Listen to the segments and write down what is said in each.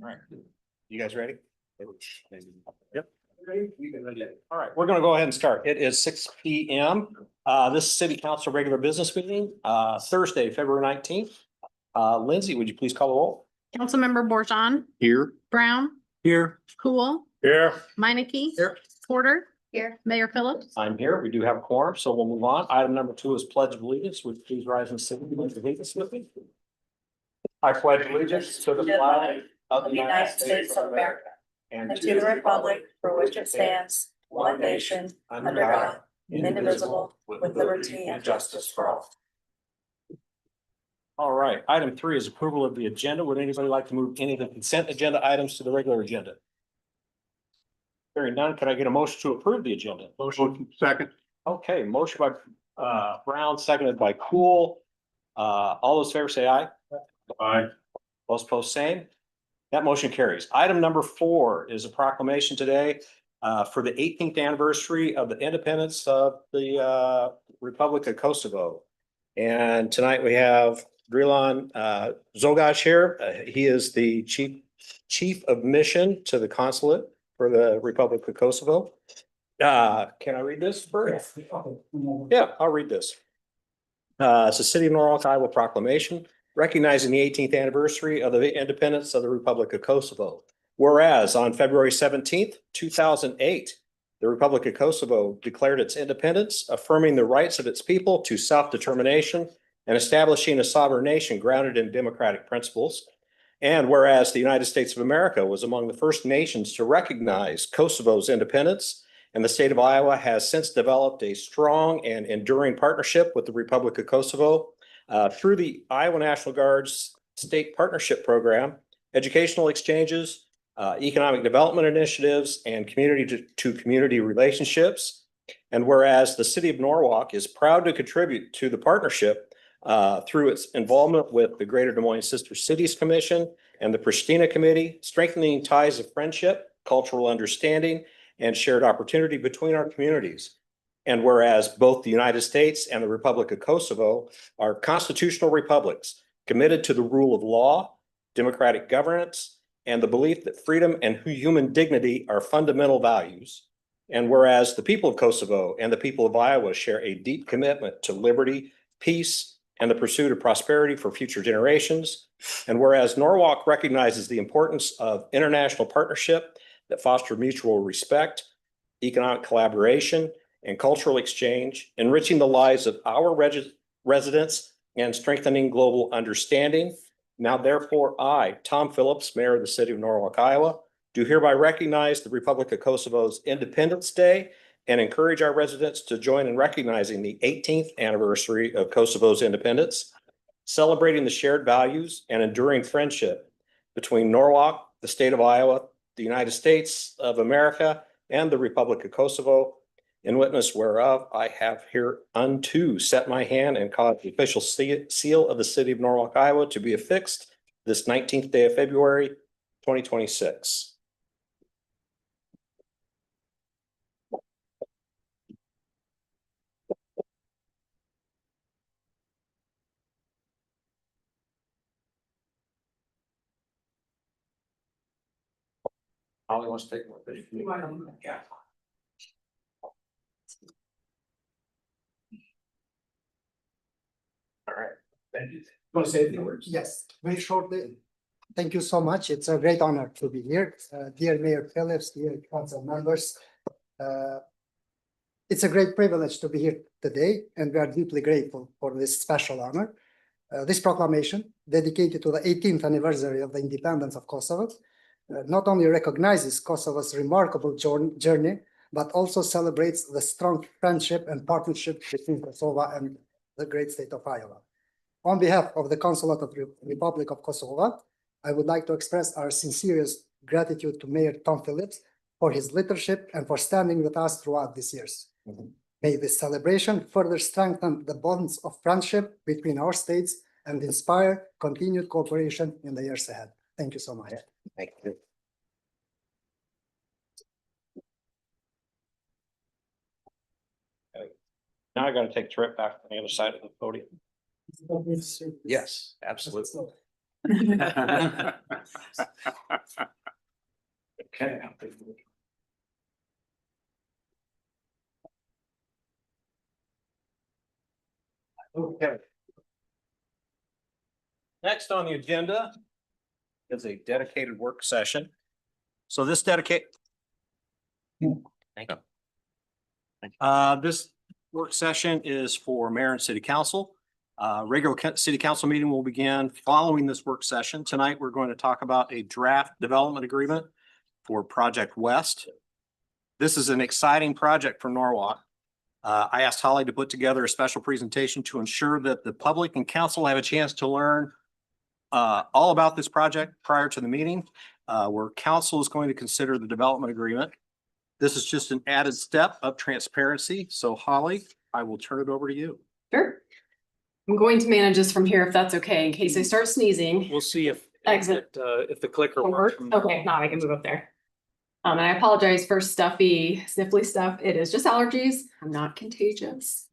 All right, you guys ready? Yep. All right, we're gonna go ahead and start. It is 6 p.m. This is City Council regular business meeting, Thursday, February 19th. Lindsay, would you please call the roll? Councilmember Borjan, Here. Brown, Here. Cool, Here. Meineke. Here. Porter. Here. Mayor Phillips. I'm here. We do have a quorum, so we'll move on. Item number 2 is pledge of allegiance. Would you please rise and sing the pledge of allegiance with me? I pledge allegiance to the flag of the United States of America and to the republic for which it stands, one nation, under God, indivisible, with liberty and justice for all. All right, item 3 is approval of the agenda. Would anybody like to move any of the consent agenda items to the regular agenda? Hearing none, could I get a motion to approve the agenda? Motion second. Okay, motion by Brown, seconded by Cool. All those in favor say aye. Aye. Those opposed, same. That motion carries. Item number 4 is a proclamation today for the 18th anniversary of the independence of the Republic of Kosovo. And tonight we have Drilan Zogash here. He is the chief of mission to the consulate for the Republic of Kosovo. Can I read this first? Yeah, I'll read this. It's a City of Norwalk, Iowa proclamation recognizing the 18th anniversary of the independence of the Republic of Kosovo. Whereas on February 17th, 2008, the Republic of Kosovo declared its independence, affirming the rights of its people to self-determination and establishing a sovereign nation grounded in democratic principles. And whereas the United States of America was among the first nations to recognize Kosovo's independence, and the state of Iowa has since developed a strong and enduring partnership with the Republic of Kosovo through the Iowa National Guard's State Partnership Program, educational exchanges, economic development initiatives, and community-to-community relationships. And whereas the City of Norwalk is proud to contribute to the partnership through its involvement with the Greater Des Moines Sister Cities Commission and the Pristina Committee, strengthening ties of friendship, cultural understanding, and shared opportunity between our communities. And whereas both the United States and the Republic of Kosovo are constitutional republics committed to the rule of law, democratic governance, and the belief that freedom and human dignity are fundamental values. And whereas the people of Kosovo and the people of Iowa share a deep commitment to liberty, peace, and the pursuit of prosperity for future generations. And whereas Norwalk recognizes the importance of international partnership that foster mutual respect, economic collaboration, and cultural exchange, enriching the lives of our residents and strengthening global understanding. Now, therefore, I, Tom Phillips, Mayor of the City of Norwalk, Iowa, do hereby recognize the Republic of Kosovo's Independence Day and encourage our residents to join in recognizing the 18th anniversary of Kosovo's independence, celebrating the shared values and enduring friendship between Norwalk, the state of Iowa, the United States of America, and the Republic of Kosovo. In witness whereof, I have hereunto set my hand and caused the official seal of the City of Norwalk, Iowa to be affixed this 19th day of February, 2026. Holly wants to take one. Yeah. All right. Thank you. Want to say a few words? Yes, very shortly. Thank you so much. It's a great honor to be here. Dear Mayor Phillips, dear council members. It's a great privilege to be here today, and we are deeply grateful for this special honor. This proclamation, dedicated to the 18th anniversary of the independence of Kosovo, not only recognizes Kosovo's remarkable journey, but also celebrates the strong friendship and partnership between Kosovo and the great state of Iowa. On behalf of the Consulate of the Republic of Kosovo, I would like to express our sincerest gratitude to Mayor Tom Phillips for his leadership and for standing with us throughout these years. May this celebration further strengthen the bonds of friendship between our states and inspire continued cooperation in the years ahead. Thank you so much. Thank you. Now I got to take a trip back to the other side of the podium. Yes, absolutely. Okay. Okay. Next on the agenda is a dedicated work session. So this Thank you. This work session is for mayor and city council. Regular city council meeting will begin following this work session. Tonight, we're going to talk about a draft development agreement for Project West. This is an exciting project for Norwalk. I asked Holly to put together a special presentation to ensure that the public and council have a chance to learn all about this project prior to the meeting, where council is going to consider the development agreement. This is just an added step of transparency. So Holly, I will turn it over to you. Sure. I'm going to manage this from here if that's okay, in case I start sneezing. We'll see if Exit. if the clicker Will works. work? Okay, now I can move up there. And I apologize for stuffy, sniffly stuff. It is just allergies. I'm not contagious.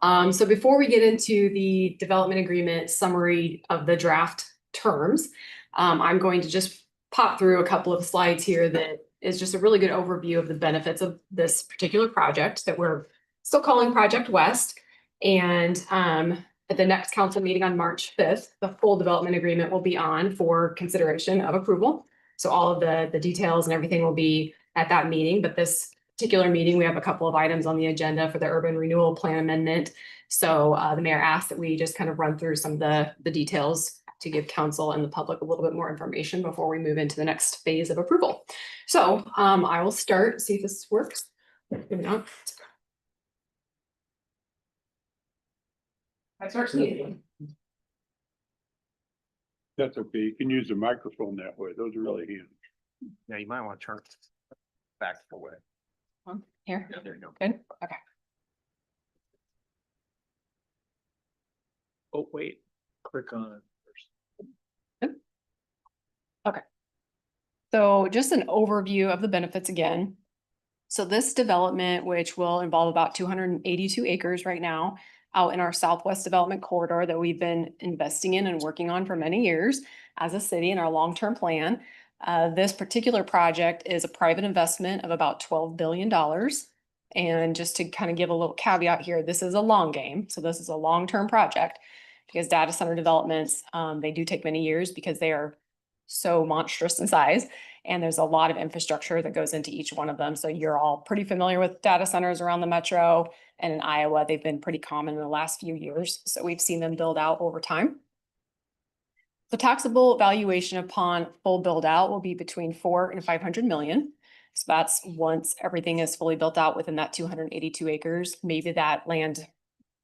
So before we get into the development agreement summary of the draft terms, I'm going to just pop through a couple of slides here that is just a really good overview of the benefits of this particular project that we're still calling Project West. And at the next council meeting on March 5th, the full development agreement will be on for consideration of approval. So all of the details and everything will be at that meeting, but this particular meeting, we have a couple of items on the agenda for the urban renewal plan amendment. So the mayor asked that we just kind of run through some of the details to give council and the public a little bit more information before we move into the next phase of approval. So I will start, see if this works. Maybe not. I start sneezing. That's okay. You can use the microphone that way. Those are really handy. Yeah, you might want to turn it back the way. Here, Yeah, there you go. good, okay. Oh, wait, click on it first. So just an overview of the benefits again. So this development, which will involve about 282 acres right now out in our Southwest Development Corridor that we've been investing in and working on for many years as a city in our long-term plan. This particular project is a private investment of about $12 billion. And just to kind of give a little caveat here, this is a long game. So this is a long-term project because data center developments, they do take many years because they are so monstrous in size. And there's a lot of infrastructure that goes into each one of them. So you're all pretty familiar with data centers around the metro, and in Iowa, they've been pretty common in the last few years. So we've seen them build out over time. The taxable valuation upon full build out will be between 400 and 500 million. So that's once everything is fully built out within that 282 acres. Maybe that land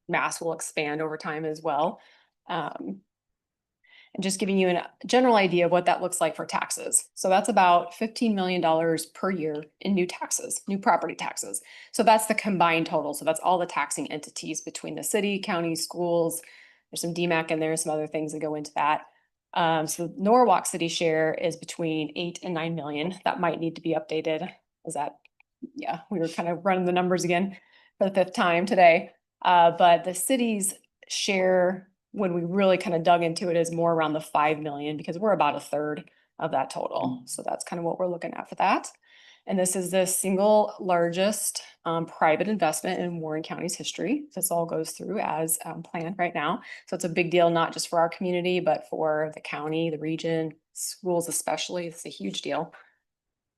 mass will expand over time as well. And just giving you a general idea of what that looks like for taxes. So that's about $15 million per year in new taxes, new property taxes. So that's the combined total. So that's all the taxing entities between the city, county, schools. There's some DMAC in there, some other things that go into that. So Norwalk city share is between 8 and 9 million. That might need to be updated. Yeah, we were kind of running the numbers again for the 5th time today. But the city's share, when we really kind of dug into it, is more around the 5 million because we're about a third of that total. So that's kind of what we're looking at for that. And this is the single largest private investment in Warren County's history. This all goes through as planned right now. So it's a big deal, not just for our community, but for the county, the region, schools especially. It's a huge deal.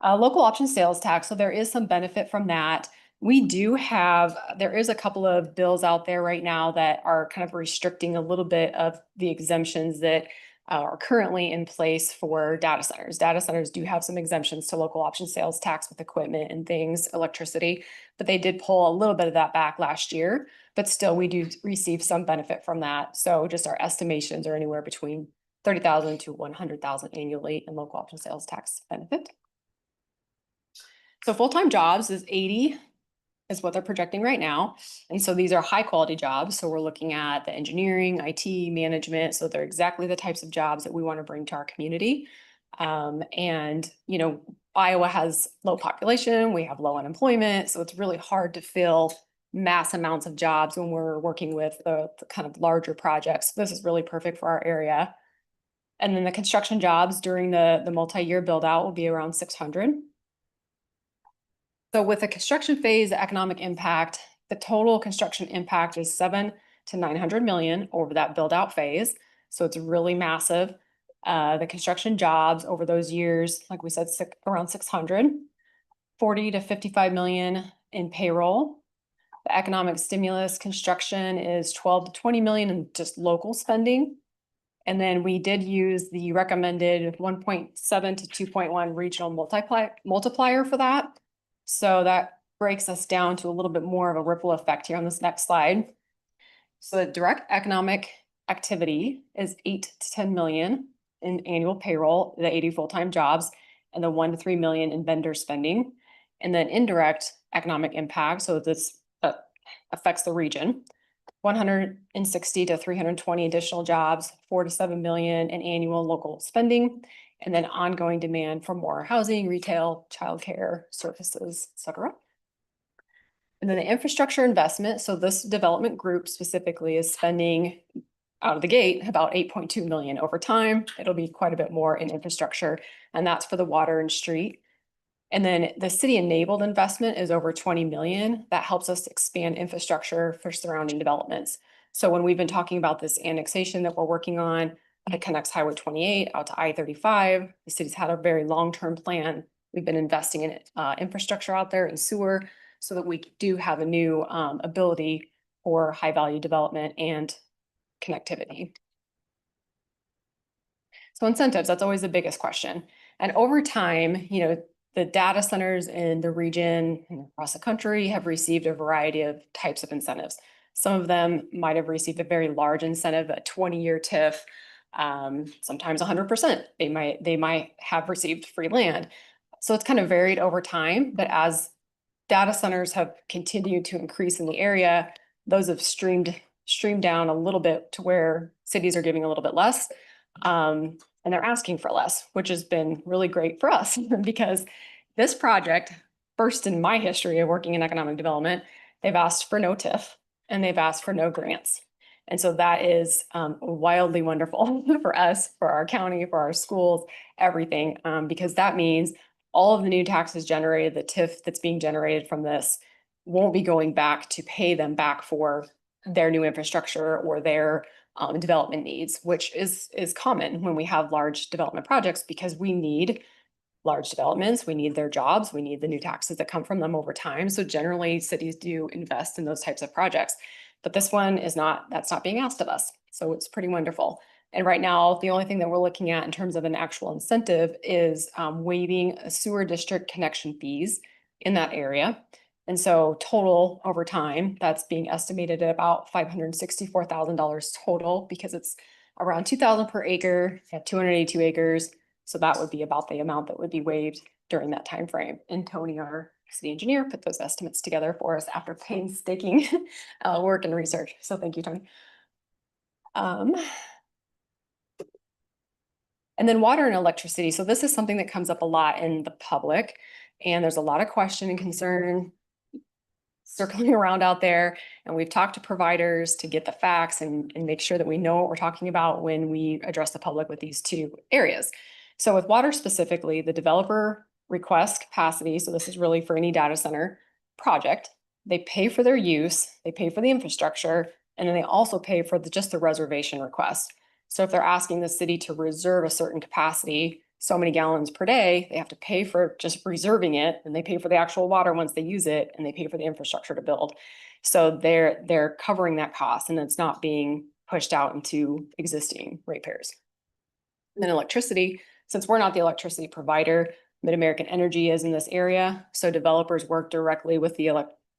Local option sales tax. So there is some benefit from that. There is a couple of bills out there right now that are kind of restricting a little bit of the exemptions that are currently in place for data centers. Data centers do have some exemptions to local option sales tax with equipment and things, electricity, but they did pull a little bit of that back last year, but still we do receive some benefit from that. So just our estimations are anywhere between 30,000 to 100,000 annually in local option sales tax benefit. So full-time jobs is 80 is what they're projecting right now. And so these are high quality jobs. So we're looking at the engineering, IT, management. So they're exactly the types of jobs that we want to bring to our community. And, you know, Iowa has low population, we have low unemployment. So it's really hard to fill mass amounts of jobs when we're working with the kind of larger projects. This is really perfect for our area. And then the construction jobs during the multi-year build out will be around 600. So with the construction phase, the economic impact, the total construction impact is 700 to 900 million over that build out phase. So it's really massive. The construction jobs over those years, like we said, around 600, 40 to 55 million in payroll. The economic stimulus construction is 12 to 20 million in just local spending. And then we did use the recommended 1.7 to 2.1 regional multiplier for that. So that breaks us down to a little bit more of a ripple effect here on this next slide. So the direct economic activity is 8 to 10 million in annual payroll, the 80 full-time jobs, and the 1 to 3 million in vendor spending. And then indirect economic impact, so this affects the region, 160 to 320 additional jobs, 4 to 7 million in annual local spending, and then ongoing demand for more housing, retail, childcare, services, etc. And then the infrastructure investment, so this development group specifically is spending out of the gate about 8.2 million over time. It'll be quite a bit more in infrastructure, and that's for the water and street. And then the city enabled investment is over 20 million. That helps us expand infrastructure for surrounding developments. So when we've been talking about this annexation that we're working on, it connects Highway 28 out to I-35. The city's had a very long-term plan. We've been investing in infrastructure out there and sewer so that we do have a new ability for high-value development and connectivity. So incentives, that's always the biggest question. And over time, you know, the data centers in the region and across the country have received a variety of types of incentives. Some of them might have received a very large incentive, a 20-year TIF, sometimes 100%. They might have received free land. So it's kind of varied over time, but as data centers have continued to increase in the area, those have streamed down a little bit to where cities are giving a little bit less. And they're asking for less, which has been really great for us because this project, first in my history of working in economic development, they've asked for no TIF and they've asked for no grants. And so that is wildly wonderful for us, for our county, for our schools, everything, because that means all of the new taxes generated, the TIF that's being generated from this won't be going back to pay them back for their new infrastructure or their development needs, which is common when we have large development projects because we need large developments, we need their jobs, we need the new taxes that come from them over time. So generally cities do invest in those types of projects, but this one is not, that's not being asked of us. So it's pretty wonderful. And right now, the only thing that we're looking at in terms of an actual incentive is waiving a sewer district connection fees in that area. And so total over time, that's being estimated at about $564,000 total because it's around 2,000 per acre at 282 acres. So that would be about the amount that would be waived during that time frame. And Tony, our city engineer, put those estimates together for us after painstaking work and research. So thank you, Tony. And then water and electricity. So this is something that comes up a lot in the public, and there's a lot of question and concern circling around out there. And we've talked to providers to get the facts and make sure that we know what we're talking about when we address the public with these two areas. So with water specifically, the developer requests capacity. So this is really for any data center project. They pay for their use, they pay for the infrastructure, and then they also pay for just the reservation request. So if they're asking the city to reserve a certain capacity, so many gallons per day, they have to pay for just reserving it, and they pay for the actual water once they use it, and they pay for the infrastructure to build. So they're covering that cost, and it's not being pushed out into existing ratepayers. And then electricity, since we're not the electricity provider, Mid-American Energy is in this area. So developers work directly with the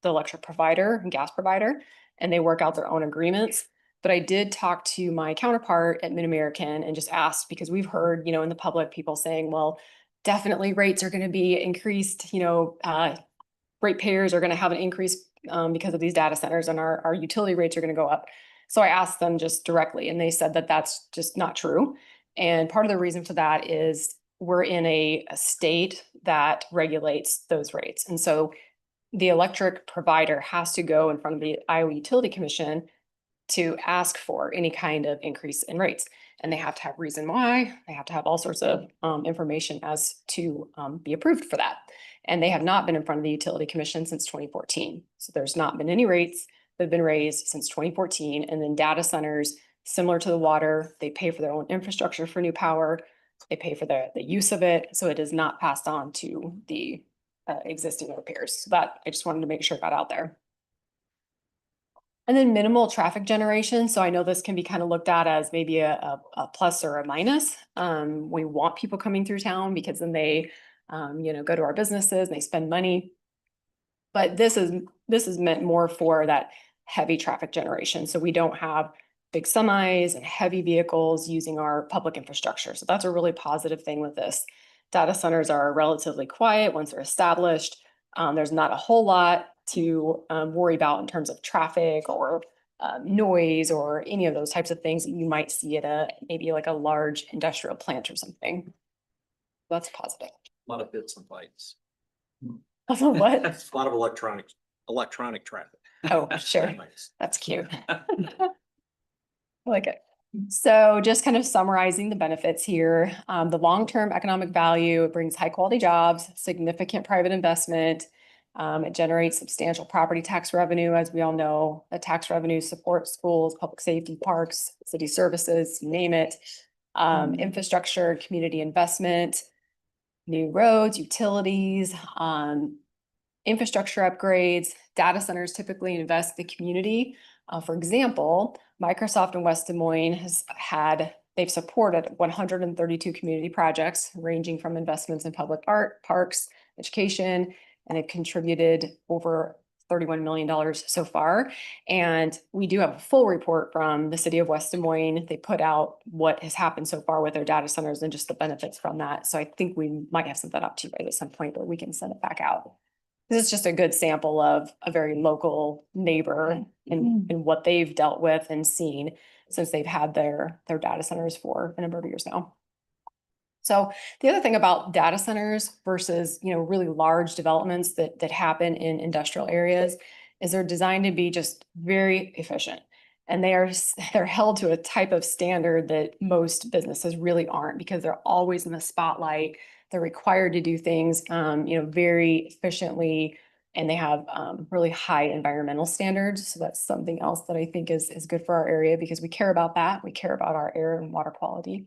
electric provider and gas provider, and they work out their own agreements. But I did talk to my counterpart at Mid-American and just asked, because we've heard, you know, in the public, people saying, well, definitely rates are going to be increased, you know, ratepayers are going to have an increase because of these data centers, and our utility rates are going to go up. So I asked them just directly, and they said that that's just not true. And part of the reason for that is we're in a state that regulates those rates. And so the electric provider has to go in front of the Iowa Utility Commission to ask for any kind of increase in rates. And they have to have reason why, they have to have all sorts of information as to be approved for that. And they have not been in front of the Utility Commission since 2014. So there's not been any rates that have been raised since 2014. And then data centers, similar to the water, they pay for their own infrastructure for new power. They pay for the use of it. So it is not passed on to the existing repairs. So that I just wanted to make sure got out there. And then minimal traffic generation. So I know this can be kind of looked at as maybe a plus or a minus. We want people coming through town because then they, go to our businesses and they spend money. But this is meant more for that heavy traffic generation. So we don't have big semis and heavy vehicles using our public infrastructure. So that's a really positive thing with this. Data centers are relatively quiet once they're established. There's not a whole lot to worry about in terms of traffic or noise or any of those types of things that you might see at maybe like a large industrial plant or something. That's positive. A lot of bits and bytes. What? A lot of electronic traffic. Oh, sure. That's cute. I like it. So just kind of summarizing the benefits here, the long-term economic value, it brings high quality jobs, significant private investment. It generates substantial property tax revenue. As we all know, the tax revenue supports schools, public safety, parks, city services, you name it. Infrastructure, community investment, new roads, utilities, infrastructure upgrades. Data centers typically invest in the community. For example, Microsoft in West Des Moines they've supported 132 community projects ranging from investments in public art, parks, education, and they've contributed over $31 million so far. And we do have a full report from the city of West Des Moines. They put out what has happened so far with their data centers and just the benefits from that. So I think we might have sent that up to you guys at some point, but we can send it back out. This is just a good sample of a very local neighbor and what they've dealt with and seen since they've had their data centers for a number of years now. So the other thing about data centers versus, really large developments that happen in industrial areas is they're designed to be just very efficient. And they're held to a type of standard that most businesses really aren't because they're always in the spotlight. They're required to do things, very efficiently, and they have really high environmental standards. So that's something else that I think is good for our area because we care about that. We care about our air and water quality.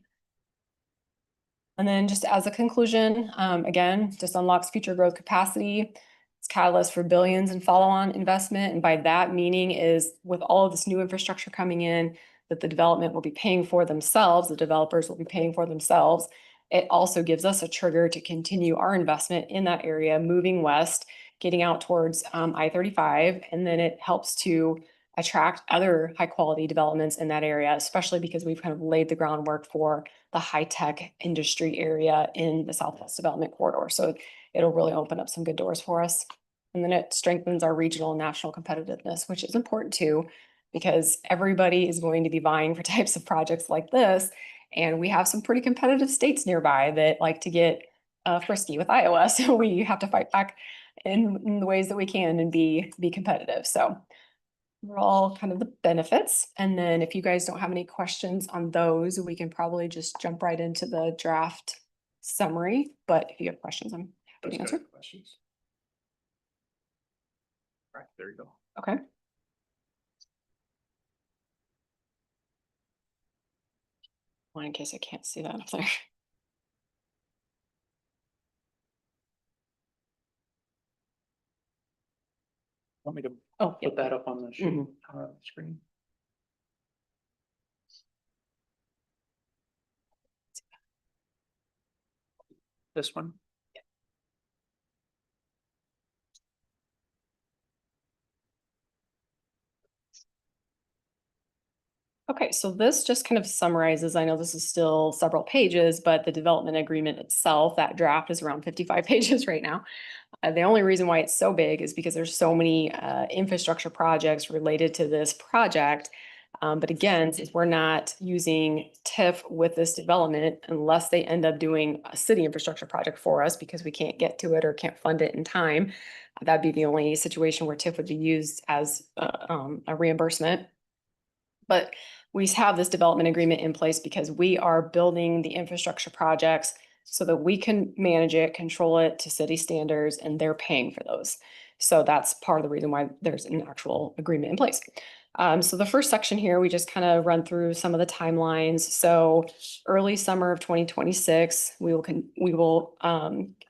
And then just as a conclusion, again, just unlocks future growth capacity. It's catalyst for billions in follow-on investment. And by that meaning is with all of this new infrastructure coming in that the development will be paying for themselves, the developers will be paying for themselves. It also gives us a trigger to continue our investment in that area, moving west, getting out towards I-35. And then it helps to attract other high quality developments in that area, especially because we've kind of laid the groundwork for the high-tech industry area in the Southwest Development Corridor. So it'll really open up some good doors for us. And then it strengthens our regional and national competitiveness, which is important too, because everybody is going to be vying for types of projects like this. And we have some pretty competitive states nearby that like to get frisky with Iowa. So we have to fight back in the ways that we can and be competitive. So we're all kind of the benefits. And then if you guys don't have any questions on those, we can probably just jump right into the draft summary. But if you have questions, I'm happy to answer. Questions? Right, there you go. Okay. Well, in case I can't see that up there. Want me to Oh, yeah. put that up on the sheet, Mhm. screen? This one? Okay, so this just kind of summarizes, I know this is still several pages, but the development agreement itself, that draft is around 55 pages right now. The only reason why it's so big is because there's so many infrastructure projects related to this project. But again, since we're not using TIF with this development unless they end up doing a city infrastructure project for us because we can't get to it or can't fund it in time, that'd be the only situation where TIF would be used as a reimbursement. But we have this development agreement in place because we are building the infrastructure projects so that we can manage it, control it to city standards, and they're paying for those. So that's part of the reason why there's an actual agreement in place. So the first section here, we just kind of run through some of the timelines. So early summer of 2026, we will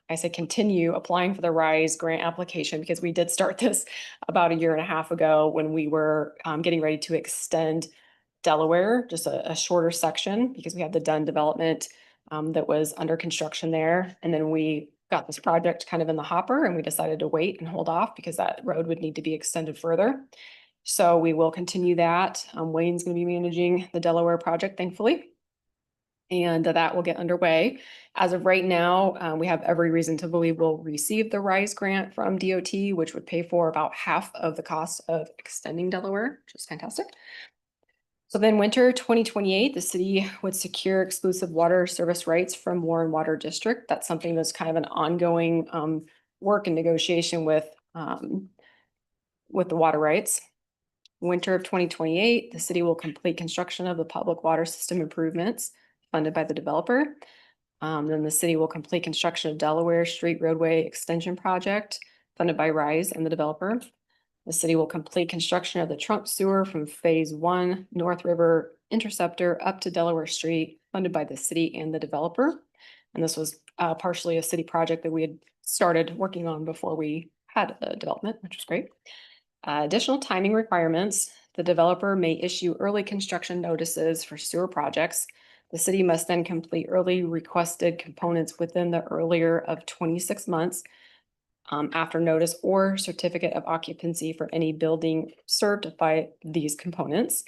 I say continue applying for the RISE grant application because we did start this about a year and a half ago when we were getting ready to extend Delaware, just a shorter section because we had the done development that was under construction there. And then we got this project kind of in the hopper and we decided to wait and hold off because that road would need to be extended further. So we will continue that. Wayne's going to be managing the Delaware project, thankfully. And that will get underway. As of right now, we have every reason to believe we'll receive the RISE grant from DOT, which would pay for about half of the cost of extending Delaware, which is fantastic. So then winter 2028, the city would secure exclusive water service rights from Warren Water District. That's something that's kind of an ongoing work and negotiation with the water rights. Winter of 2028, the city will complete construction of the public water system improvements funded by the developer. Then the city will complete construction of Delaware Street Roadway Extension Project funded by RISE and the developer. The city will complete construction of the trunk sewer from phase 1 North River Interceptor up to Delaware Street funded by the city and the developer. And this was partially a city project that we had started working on before we had a development, which was great. Additional timing requirements. The developer may issue early construction notices for sewer projects. The city must then complete early requested components within the earlier of 26 months after notice or certificate of occupancy for any building served by these components.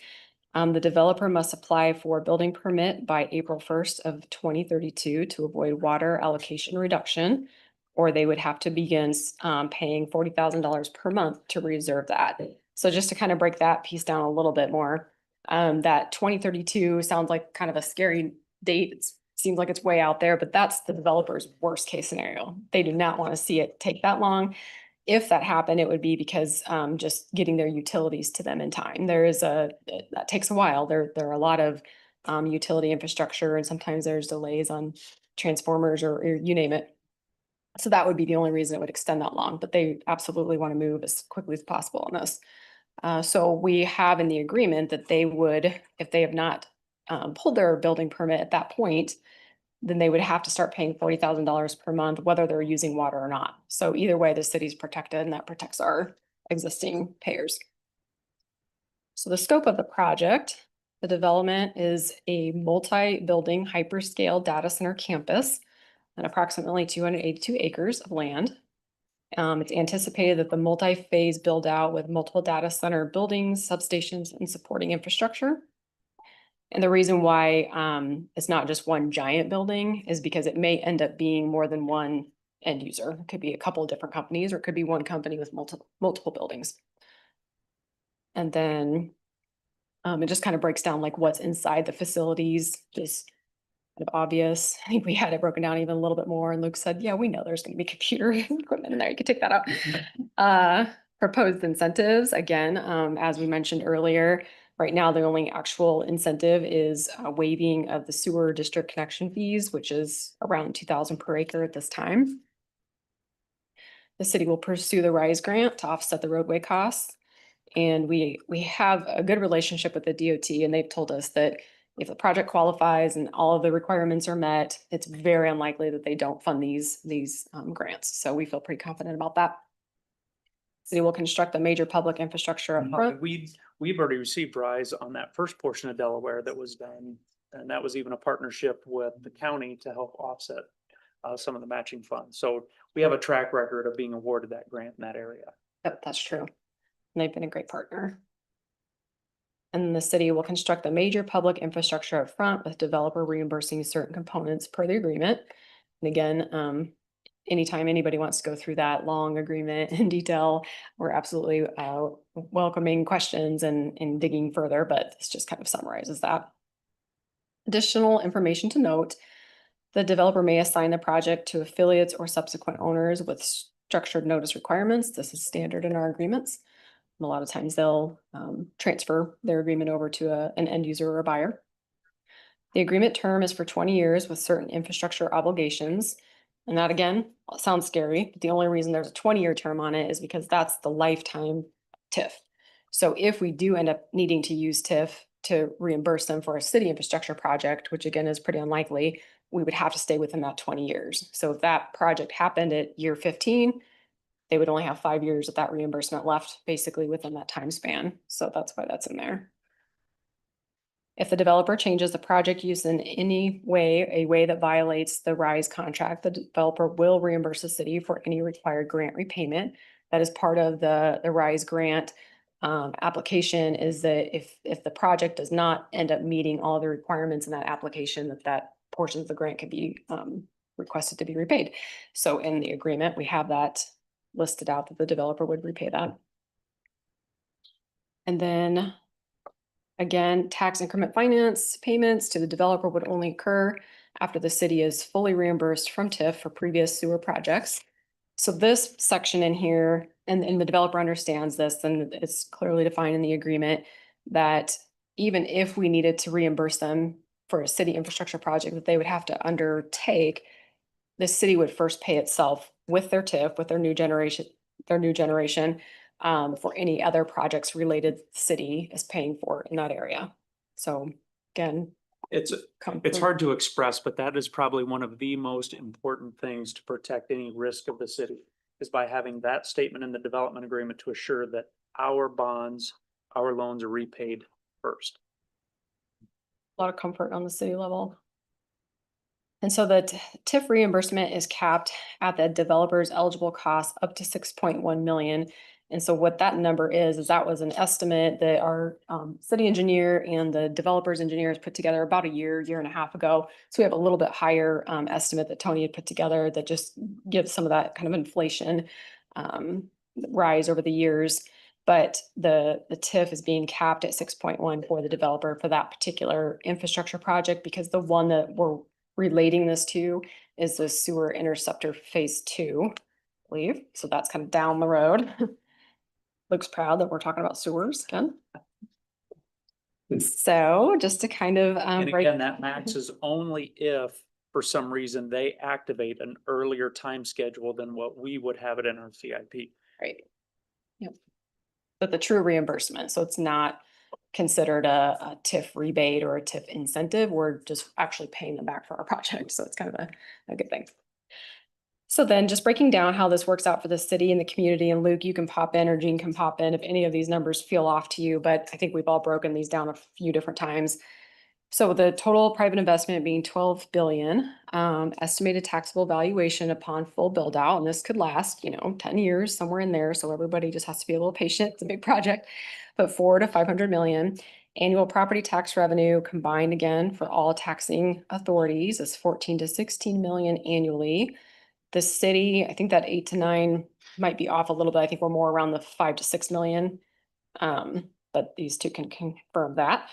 The developer must apply for a building permit by April 1st of 2032 to avoid water allocation reduction, or they would have to begin paying $40,000 per month to reserve that. So just to kind of break that piece down a little bit more, that 2032 sounds like kind of a scary date. It seems like it's way out there, but that's the developer's worst case scenario. They do not want to see it take that long. If that happened, it would be because just getting their utilities to them in time. That takes a while. There are a lot of utility infrastructure and sometimes there's delays on transformers or you name it. So that would be the only reason it would extend that long, but they absolutely want to move as quickly as possible on this. So we have in the agreement that they would, if they have not pulled their building permit at that point, then they would have to start paying $40,000 per month, whether they're using water or not. So either way, the city's protected and that protects our existing payers. So the scope of the project, the development is a multi-building hyperscale data center campus and approximately 282 acres of land. It's anticipated that the multi-phase build out with multiple data center buildings, substations, and supporting infrastructure. And the reason why it's not just one giant building is because it may end up being more than one end user. It could be a couple of different companies, or it could be one company with multiple buildings. And then it just kind of breaks down like what's inside the facilities, just kind of obvious. I think we had it broken down even a little bit more, and Luke said, yeah, we know there's going to be computer equipment in there. You could take that out. Proposed incentives, again, as we mentioned earlier, right now, the only actual incentive is waiving of the sewer district connection fees, which is around $2,000 per acre at this time. The city will pursue the RISE grant to offset the roadway costs. And we have a good relationship with the DOT, and they've told us that if the project qualifies and all of the requirements are met, it's very unlikely that they don't fund these grants. So we feel pretty confident about that. City will construct a major public infrastructure up front. We've already received RISE on that first portion of Delaware that was done. And that was even a partnership with the county to help offset some of the matching funds. So we have a track record of being awarded that grant in that area. Yep, that's true. And they've been a great partner. And the city will construct a major public infrastructure up front with developer reimbursing certain components per the agreement. And again, anytime anybody wants to go through that long agreement in detail, we're absolutely welcoming questions and digging further, but this just kind of summarizes that. Additional information to note, the developer may assign the project to affiliates or subsequent owners with structured notice requirements. This is standard in our agreements. A lot of times they'll transfer their agreement over to an end user or a buyer. The agreement term is for 20 years with certain infrastructure obligations. And that again, sounds scary, but the only reason there's a 20-year term on it is because that's the lifetime TIF. So if we do end up needing to use TIF to reimburse them for a city infrastructure project, which again is pretty unlikely, we would have to stay within that 20 years. So if that project happened at year 15, they would only have 5 years of that reimbursement left basically within that time span. So that's why that's in there. If the developer changes the project use in any way, a way that violates the RISE contract, the developer will reimburse the city for any required grant repayment. That is part of the RISE grant application, is that if the project does not end up meeting all the requirements in that application, that portion of the grant can be requested to be repaid. So in the agreement, we have that listed out that the developer would repay that. And then again, tax increment finance payments to the developer would only occur after the city is fully reimbursed from TIF for previous sewer projects. So this section in here, and the developer understands this, and it's clearly defined in the agreement that even if we needed to reimburse them for a city infrastructure project that they would have to undertake, the city would first pay itself with their TIF, with their new generation, for any other projects related the city is paying for in that area. So again. It's hard to express, but that is probably one of the most important things to protect any risk of the city, is by having that statement in the development agreement to assure that our bonds, our loans are repaid first. A lot of comfort on the city level. And so the TIF reimbursement is capped at the developer's eligible cost up to 6.1 million. And so what that number is that was an estimate that our city engineer and the developer's engineers put together about a year and a half ago. So we have a little bit higher estimate that Tony had put together that just gives some of that kind of inflation rise over the years. But the TIF is being capped at 6.1 for the developer for that particular infrastructure project, because the one that we're relating this to is the sewer interceptor phase 2, I believe. So that's kind of down the road. Looks proud that we're talking about sewers again. So just to kind of And break. again, that max is only if for some reason they activate an earlier time schedule than what we would have it in our CIP. Right. Yep. But the true reimbursement, so it's not considered a TIF rebate or a TIF incentive. We're just actually paying them back for our project. So it's kind of a good thing. So then just breaking down how this works out for the city and the community, and Luke, you can pop in or Jean can pop in if any of these numbers feel off to you, but I think we've all broken these down a few different times. So the total private investment being 12 billion, estimated taxable valuation upon full build out, and this could last, 10 years, somewhere in there. So everybody just has to be a little patient. It's a big project, but 400 to 500 million. Annual property tax revenue combined again for all taxing authorities is 14 to 16 million annually. The city, I think that 8 to 9 might be off a little bit. I think we're more around the 5 to 6 million. But these two can confirm that.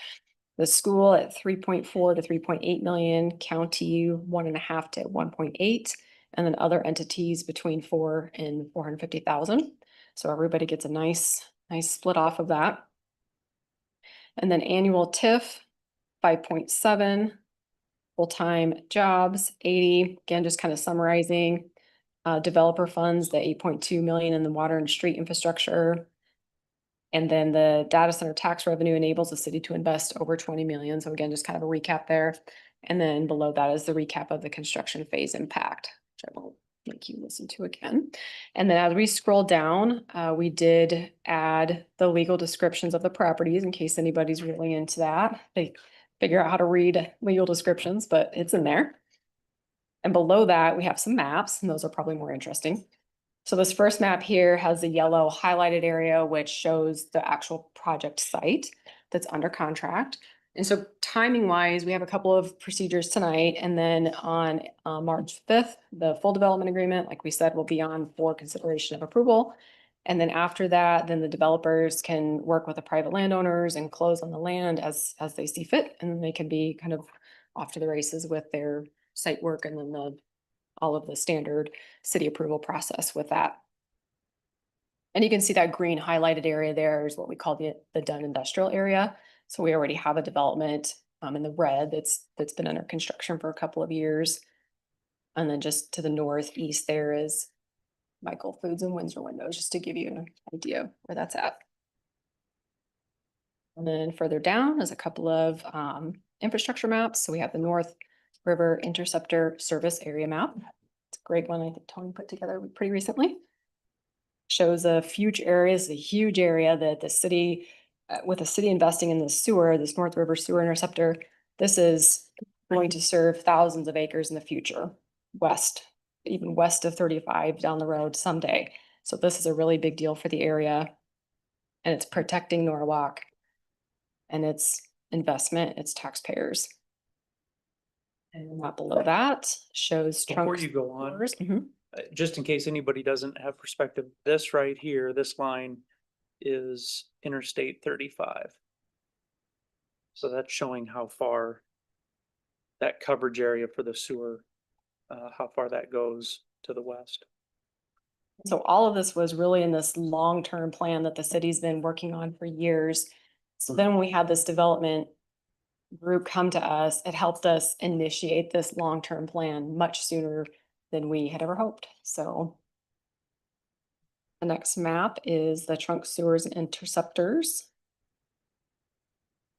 The school at 3.4 to 3.8 million, county 1.5 to 1.8, and then other entities between 4 and 450,000. So everybody gets a nice split off of that. And then annual TIF 5.7, full-time jobs 80. Again, just kind of summarizing. Developer funds, the 8.2 million in the water and street infrastructure. And then the data center tax revenue enables the city to invest over 20 million. So again, just kind of a recap there. And then below that is the recap of the construction phase impact, which I won't make you listen to again. And then as we scroll down, we did add the legal descriptions of the properties in case anybody's really into that. They figure out how to read legal descriptions, but it's in there. And below that, we have some maps, and those are probably more interesting. So this first map here has the yellow highlighted area, which shows the actual project site that's under contract. And so timing wise, we have a couple of procedures tonight. And then on March 5th, the full development agreement, like we said, will be on for consideration of approval. And then after that, then the developers can work with the private landowners and close on the land as they see fit. And then they can be kind of off to the races with their site work and then all of the standard city approval process with that. And you can see that green highlighted area there is what we call the done industrial area. So we already have a development in the red that's been under construction for a couple of years. And then just to the northeast there is Michael Foods and Windsor Windows, just to give you an idea where that's at. And then further down is a couple of infrastructure maps. So we have the North River Interceptor Service Area Map. It's a great one I think Tony put together pretty recently. Shows a huge areas, a huge area that the city, with the city investing in the sewer, this North River Sewer Interceptor, this is going to serve thousands of acres in the future, even west of 35 down the road someday. So this is a really big deal for the area. And it's protecting Norwalk. And it's investment, it's taxpayers. And the map below that shows. Before trunk you go on, sewers. Mhm. just in case anybody doesn't have perspective, this right here, this line is Interstate 35. So that's showing how far that coverage area for the sewer, how far that goes to the west. So all of this was really in this long-term plan that the city's been working on for years. So then when we had this development group come to us, it helped us initiate this long-term plan much sooner than we had ever hoped. So the next map is the trunk sewers and interceptors.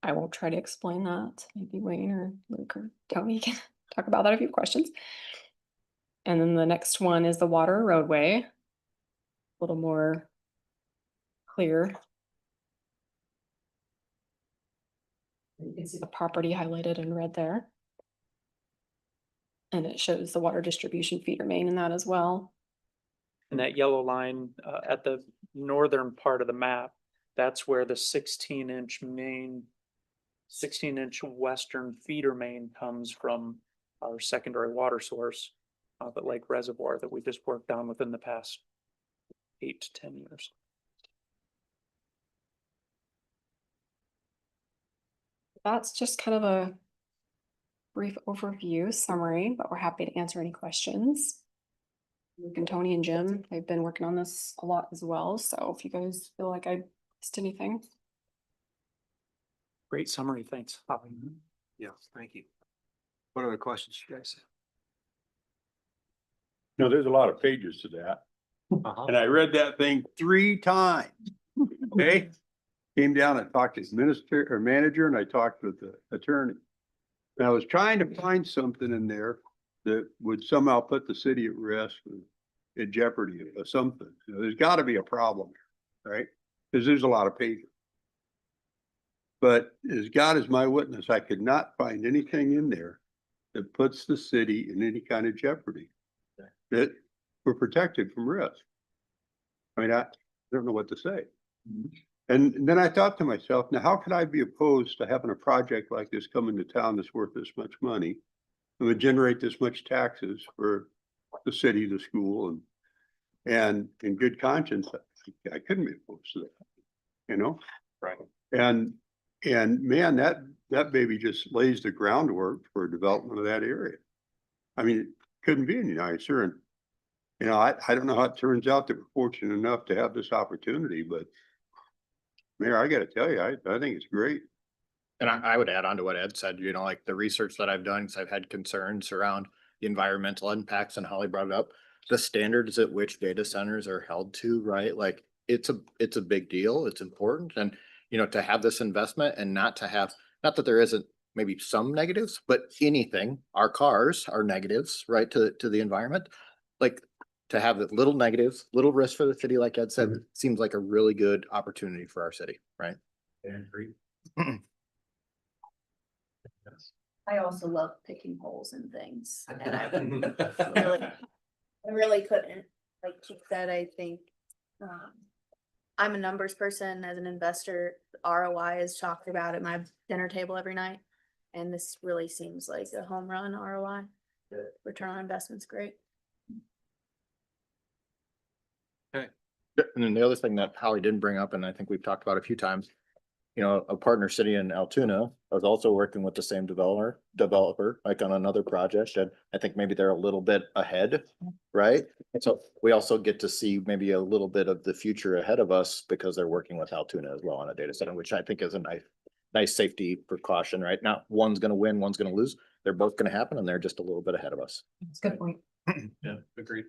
I won't try to explain that. Maybe Wayne or Luke or Tony can talk about that if you have questions. And then the next one is the water roadway. A little more clear. You can see the property highlighted in red there. And it shows the water distribution feeder main in that as well. And that yellow line at the northern part of the map, that's where the 16-inch main, 16-inch western feeder main comes from our secondary water source, the Lake Reservoir that we just worked on within the past 8 to 10 years. That's just kind of a brief overview summary, but we're happy to answer any questions. Luke and Tony and Jim, they've been working on this a lot as well. So if you guys feel like I missed anything. Great summary, thanks. Yeah, thank you. What other questions you guys No, there's a lot of pages to that. have? And I read that thing 3 times. Okay? Came down and talked to the minister or manager and I talked with the attorney. And I was trying to find something in there that would somehow put the city at risk, at jeopardy of something. You know, there's gotta be a problem, right? Cause there's a lot of pages. But as God is my witness, I could not find anything in there that puts the city in any kind of jeopardy. That we're protected from risk. I mean, I don't know what to say. And then I thought to myself, now how could I be opposed to having a project like this come into town that's worth this much money? It would generate this much taxes for the city, the school, and in good conscience, I couldn't be opposed to that, you know? Right. And man, that baby just lays the groundwork for development of that area. I mean, it couldn't be any nicer. And, you know, I don't know how it turns out that we're fortunate enough to have this opportunity, but Mayor, I gotta tell you, I think it's great. And I would add on to what Ed said, you know, like the research that I've done, because I've had concerns around the environmental impacts and Holly brought it up. The standards at which data centers are held to, right? Like it's a big deal. It's important. And, you know, to have this investment and not to have, not that there isn't maybe some negatives, but anything, our cars are negatives, right? To the environment. Like to have the little negatives, little risk for the city, like Ed said, seems like a really good opportunity for our city, right? I also love picking holes in things. And I Really? I really couldn't, like Chief said, I think, I'm a numbers person as an investor. ROI is talked about at my dinner table every night. And this really seems like a home run ROI. Good. Return on investment's great. And then the other thing that Holly didn't bring up, and I think we've talked about a few times, you know, a partner city in Altoona was also working with the same developer, like on another project, and I think maybe they're a little bit ahead, right? And so we also get to see maybe a little bit of the future ahead of us because they're working with Altoona as well on a data center, which I think is a nice safety precaution, right? Now, one's gonna win, one's gonna lose. They're both gonna happen and they're just a little bit ahead of us. That's a good point. Yeah, agreed.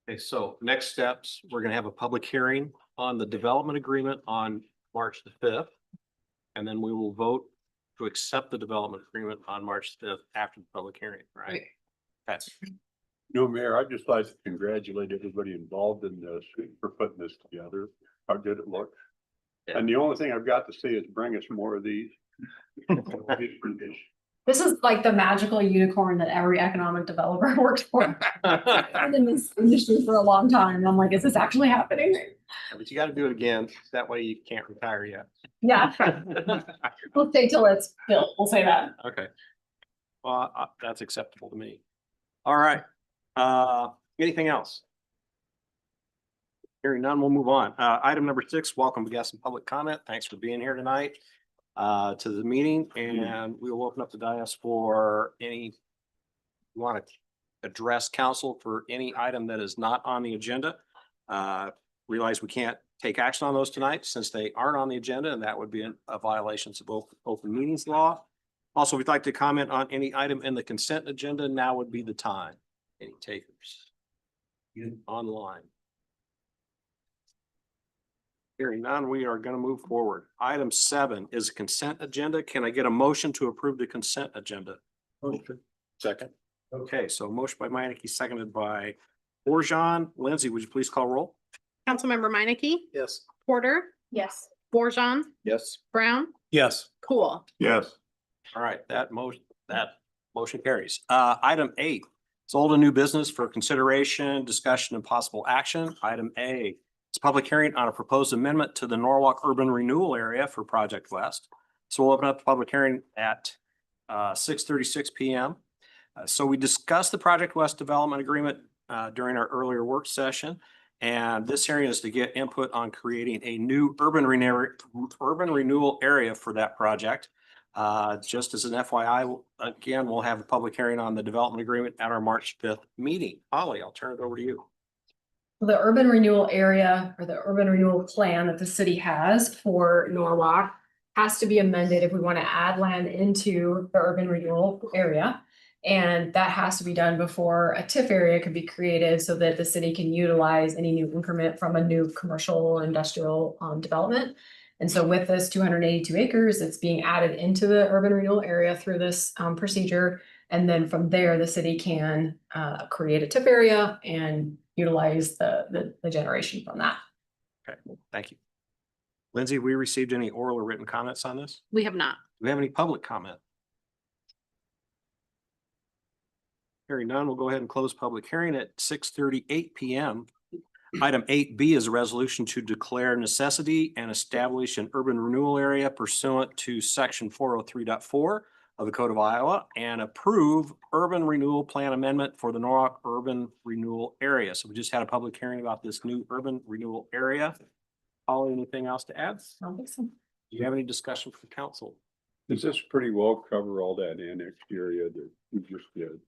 Okay, so next steps, we're gonna have a public hearing on the development agreement on March the fifth. And then we will vote to accept the development agreement on March fifth after the public hearing, right? That's, No, Mayor, I'd just like to congratulate everybody involved in this for putting this together, how good it looks. And the only thing I've got to say is bring us more of these. This is like the magical unicorn that every economic developer works for. I've been in this industry for a long time. And I'm like, is this actually happening? but you gotta do it again. That way you can't retire yet. Yeah, we'll stay till it's built. We'll say that. Okay. Well, that's acceptable to me. All right. Anything else? Hearing none, we'll move on. Item number 6, welcome guests and public comment. Thanks for being here tonight to the meeting, and we will open up the dais for any you want to address council for any item that is not on the agenda. Realize we can't take action on those tonight since they aren't on the agenda, and that would be a violation of open meetings law. Also, if you'd like to comment on any item in the consent agenda, now would be the time. Any takers? Online. Hearing none, we are going to move forward. Item 7 is a consent agenda. Can I get a motion to approve the consent agenda? Second. Okay, so motion by Meineke, seconded by Borjan. Lindsay, would you please call roll? Councilmember Meineke, Yes. Porter, Yes. Borjan, Yes. Brown, Yes. Cool. Yes. All right, that motion carries. Item 8, it's old and new business for consideration, discussion, and possible action. Item A, it's a public hearing on a proposed amendment to the Norwalk Urban Renewal Area for Project West. So we'll open up the public hearing at 6:36 p.m. So we discussed the Project West Development Agreement during our earlier work session. And this hearing is to get input on creating a new urban renewal area for that project. Just as an FYI, again, we'll have a public hearing on the development agreement at our March 5th meeting. Holly, I'll turn it over to you. The urban renewal area or the urban renewal plan that the city has for Norwalk has to be amended if we want to add land into the urban renewal area. And that has to be done before a TIF area could be created so that the city can utilize any new increment from a new commercial industrial development. And so with this 282 acres, it's being added into the urban renewal area through this procedure. And then from there, the city can create a TIF area and utilize the generation from that. Okay, thank you. Lindsay, we received any oral or written comments on this? We have not. Do we have any public comment? Hearing none, we'll go ahead and close public hearing at 6:38 p.m. Item 8B is a resolution to declare necessity and establish an urban renewal area pursuant to section 403.4 of the Code of Iowa and approve urban renewal plan amendment for the Norwalk urban renewal area. So we just had a public hearing about this new urban renewal area. Holly, anything else to add? I don't think so. Do you have any discussion from council? Does this pretty well cover all that annexed area that we just did?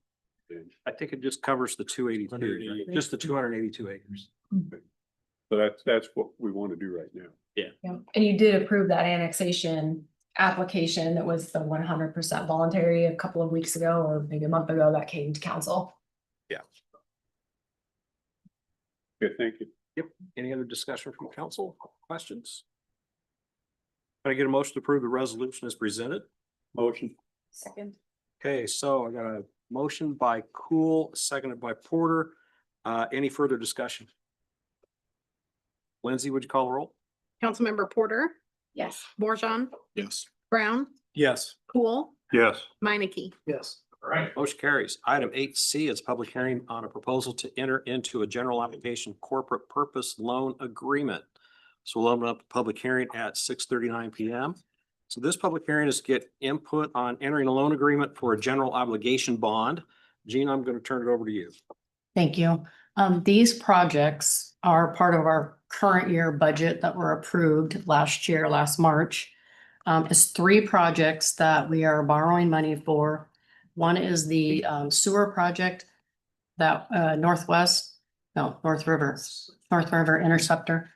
I think it just covers the 282, just the 282 acres. So that's what we want to do right now. Yeah, and you did approve that annexation application that was the 100% voluntary a couple of weeks ago, or maybe a month ago, that came to council. Okay, thank you. Yep. Any other discussion from council? Questions? Can I get a motion to approve the resolution as presented? Motion. Second. Okay, so I got a motion by Cool, seconded by Porter. Any further discussion? Lindsay, would you call the roll? Councilmember Porter, Yes. Borjan, Yes. Brown, Yes. Cool, Yes. Meineke. Yes. All right, motion carries. Item 8C is public hearing on a proposal to enter into a general application corporate purpose loan agreement. So we'll open up the public hearing at 6:39 p.m. So this public hearing is to get input on entering a loan agreement for a general obligation bond. Gene, I'm going to turn it over to you. Thank you. These projects are part of our current year budget that were approved last year, last March, is 3 projects that we are borrowing money for. One is the sewer project that North River Interceptor.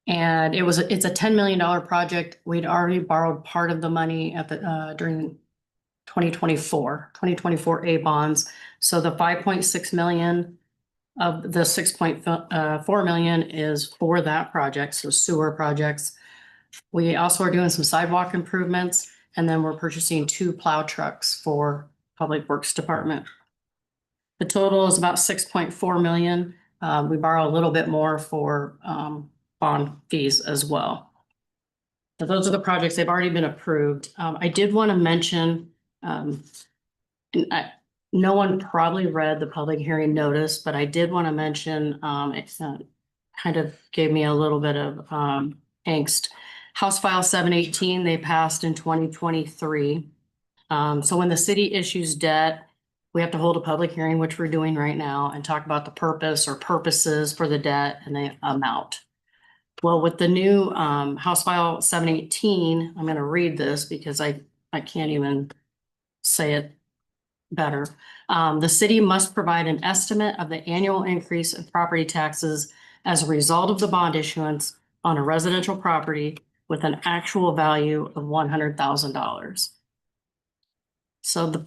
And it's a $10 million project. We'd already borrowed part of the money at the during 2024 A bonds. So the 5.6 million of the 6.4 million is for that project, so sewer projects. We also are doing some sidewalk improvements, and then we're purchasing 2 plow trucks for Public Works Department. The total is about 6.4 million. We borrow a little bit more for bond fees as well. So those are the projects. They've already been approved. I did want to mention, no one probably read the public hearing notice, but I did want to mention, it kind of gave me a little bit of angst. House File 718, they passed in 2023. So when the city issues debt, we have to hold a public hearing, which we're doing right now, and talk about the purpose or purposes for the debt and the amount. Well, with the new House File 718, I'm going to read this because I can't even say it better. The city must provide an estimate of the annual increase of property taxes as a result of the bond issuance on a residential property with an actual value of $100,000. So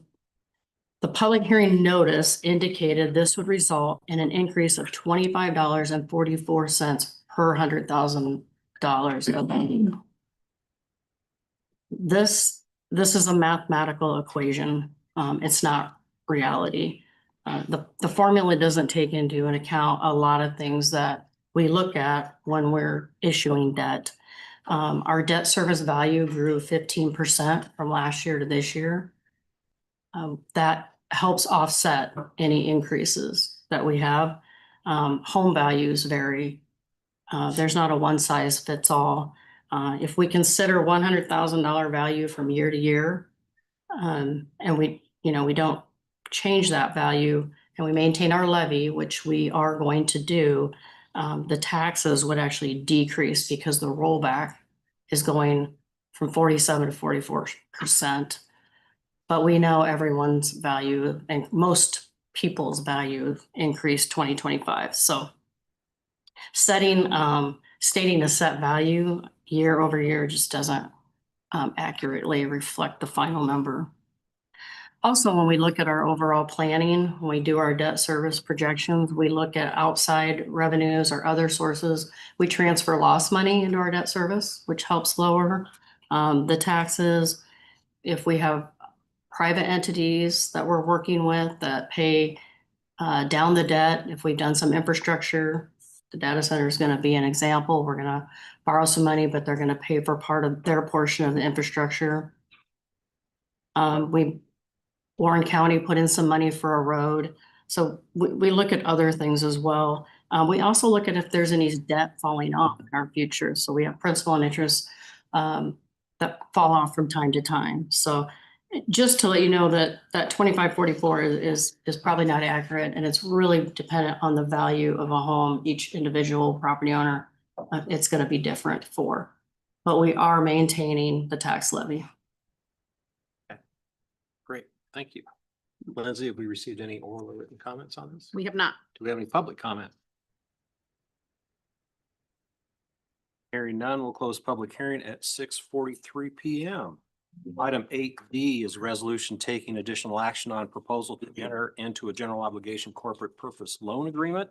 the public hearing notice indicated this would result in an increase of $25.44 per $100,000. This is a mathematical equation. It's not reality. The formula doesn't take into account a lot of things that we look at when we're issuing debt. Our debt service value grew 15% from last year to this year. That helps offset any increases that we have. Home values vary. There's not a one size fits all. If we consider $100,000 value from year to year, and we don't change that value and we maintain our levy, which we are going to do, the taxes would actually decrease because the rollback is going from 47 to 44%. But we know everyone's value and most people's value increased 2025. So stating a set value year over year just doesn't accurately reflect the final number. Also, when we look at our overall planning, when we do our debt service projections, we look at outside revenues or other sources. We transfer loss money into our debt service, which helps lower the taxes. If we have private entities that we're working with that pay down the debt, if we've done some infrastructure, the data center is going to be an example. We're going to borrow some money, but they're going to pay for part of their portion of the infrastructure. Warren County put in some money for a road. So we look at other things as well. We also look at if there's any debt falling off in our future. So we have principal and interest that fall off from time to time. So just to let you know that 2544 is probably not accurate, and it's really dependent on the value of a home. Each individual property owner, it's going to be different for, but we are maintaining the tax levy. Great, thank you. Lindsay, have we received any oral or written comments on this? We have not. Do we have any public comment? Hearing none, we'll close public hearing at 6:43 PM. Item 8D is a resolution taking additional action on proposal to enter into a general obligation corporate purpose loan agreement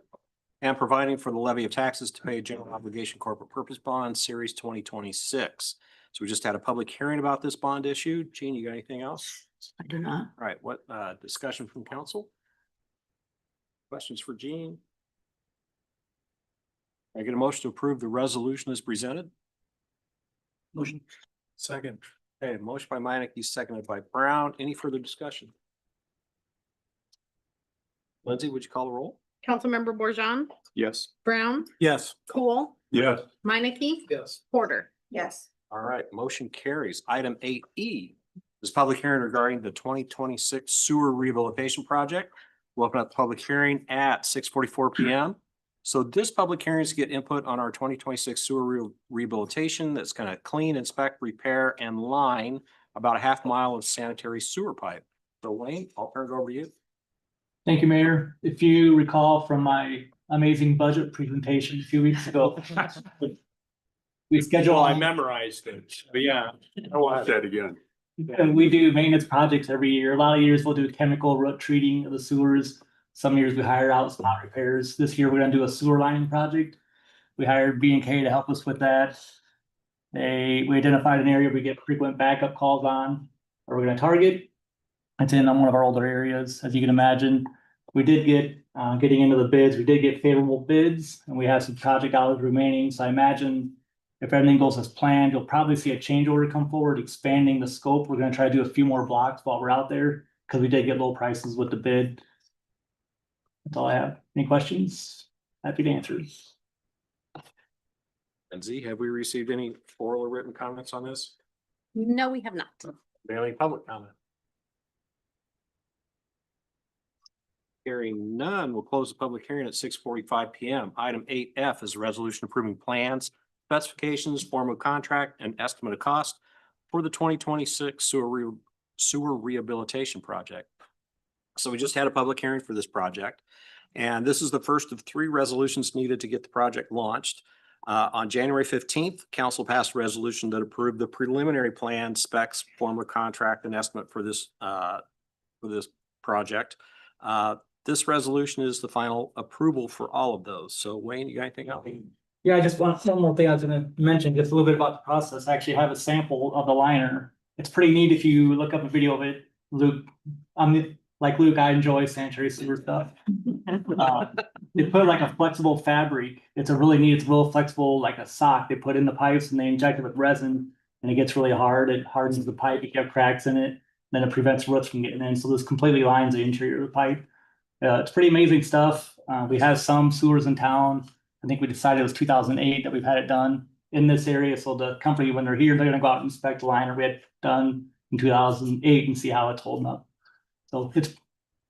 and providing for the levy of taxes to pay a general obligation corporate purpose bond series 2026. So we just had a public hearing about this bond issue. Gene, you got anything else? I do not. All right, what discussion from council? Questions for Gene? I get a motion to approve the resolution as presented. Motion. Second. Okay, motion by Meineke, seconded by Brown. Any further discussion? Lindsay, would you call the roll? Councilmember Borjan, Yes. Brown, Yes. Cool, Yes. Meineke, Yes. Porter. Yes. All right, motion carries. Item 8E is public hearing regarding the 2026 sewer rehabilitation project. We'll open up the public hearing at 6:44 PM. So this public hearing is to get input on our 2026 sewer rehabilitation that's going to clean, inspect, repair, and line about a half mile of sanitary sewer pipe. So Wayne, I'll turn it over to you. Thank you, Mayor. If you recall from my amazing budget presentation a few weeks ago, we schedule. I memorized it, but yeah. I watched that again. And we do maintenance projects every year. A lot of years we'll do chemical root treating of the sewers. Some years we hire out spot repairs. This year we're gonna do a sewer lining project. We hired B&K to help us with that. We identified an area we get frequent backup calls on, or we're gonna target. It's in one of our older areas, as you can imagine. We did get, getting into the bids, we did get favorable bids, and we have some project dollars remaining, so I imagine if everything goes as planned, you'll probably see a change order come forward, expanding the scope. We're gonna try to do a few more blocks while we're out there, because we did get low prices with the bid. That's all I have. Any questions? Happy to answer. And Z, have we received any oral or written comments on this? No, we have not. Any public comment? Hearing none, we'll close the public hearing at 6:45 PM. Item 8F is a resolution approving plans, specifications, form of contract, and estimate of cost for the 2026 sewer rehabilitation project. So we just had a public hearing for this project, and this is the first of 3 resolutions needed to get the project launched. On January 15th, council passed a resolution that approved the preliminary plan, specs, form of contract, and estimate for this project. This resolution is the final approval for all of those. So Wayne, you got anything else? Yeah, I just want, one more thing I was gonna mention, just a little bit about the process. I actually have a sample of the liner. It's pretty neat if you look up a video of it. Luke, like Luke, I enjoy sanitary sewer stuff. They put like a flexible fabric. It's real flexible, like a sock. They put in the pipes and they inject it with resin and it gets really hard. It hardens the pipe, you get cracks in it, then it prevents roots from getting in. So this completely lines the interior of the pipe. It's pretty amazing stuff. We have some sewers in town. I think we decided it was 2008 that we've had it done in this area. So the company, when they're here, they're gonna go out and inspect the liner we had done in 2008 and see how it's holding up. So it's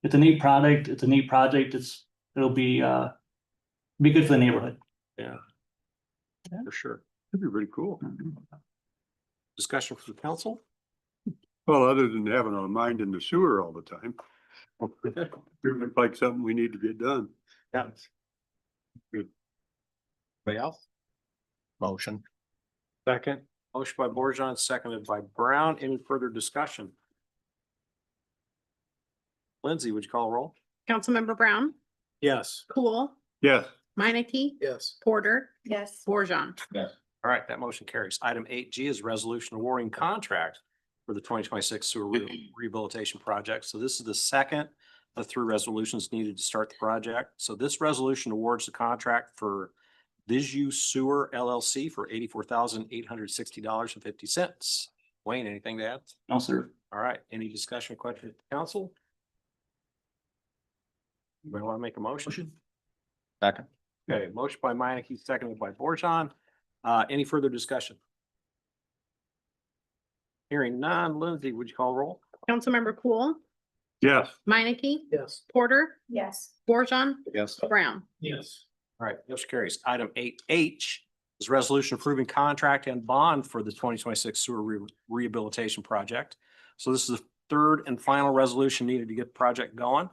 a neat product. It's a neat project. It'll be good for the neighborhood. Yeah. For sure. That'd be pretty cool. Discussion for the council? Well, other than having our mind in the sewer all the time. Looks like something we need to get done. Yeah. Anybody else? Motion. Second. Motion by Borjon, seconded by Brown. Any further discussion? Lindsay, would you call a roll? Councilmember Brown, Yes. Cool, Yes. Meineke, Yes. Porter, Yes. Borjon. All right, that motion carries. Item 8G is resolution awarding contract for the 2026 sewer rehabilitation project. So this is the second of 3 resolutions needed to start the project. So this resolution awards the contract for Visu Sewer LLC for $84,860.50. Wayne, anything to add? No, sir. All right, any discussion or question at the council? Anybody want to make a motion? Second. Okay, motion by Meineke, seconded by Borjon. Any further discussion? Hearing none. Lindsay, would you call roll? Councilmember Cool, Yes. Meineke, Yes. Porter, Yes. Borjon, Yes. Brown. Yes. All right, motion carries. Item 8H is resolution approving contract and bond for the 2026 sewer rehabilitation project. So this is the 3rd and final resolution needed to get the project going.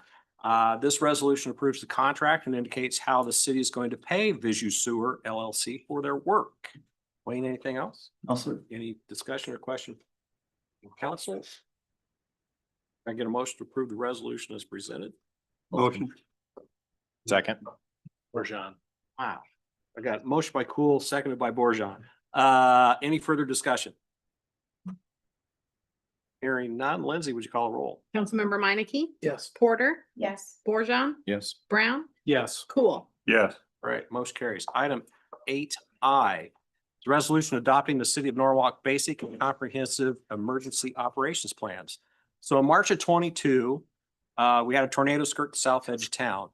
This resolution approves the contract and indicates how the city is going to pay Visu Sewer LLC for their work. Wayne, anything else? No, sir. Any discussion or question? from Council? Can I get a motion to approve the resolution as presented? Motion. Second. Borjon. Wow. I got a motion by Cool, seconded by Borjon. Any further discussion? Hearing none. Lindsay, would you call a roll? Councilmember Meineke, Yes. Porter, Yes. Borjon, Yes. Brown, Yes. Cool. Yes. All right, motion carries. Item 8I. is resolution adopting the City of Norwalk Basic and Comprehensive Emergency Operations Plans. So in March of 22, we had a tornado skirt the south edge of town.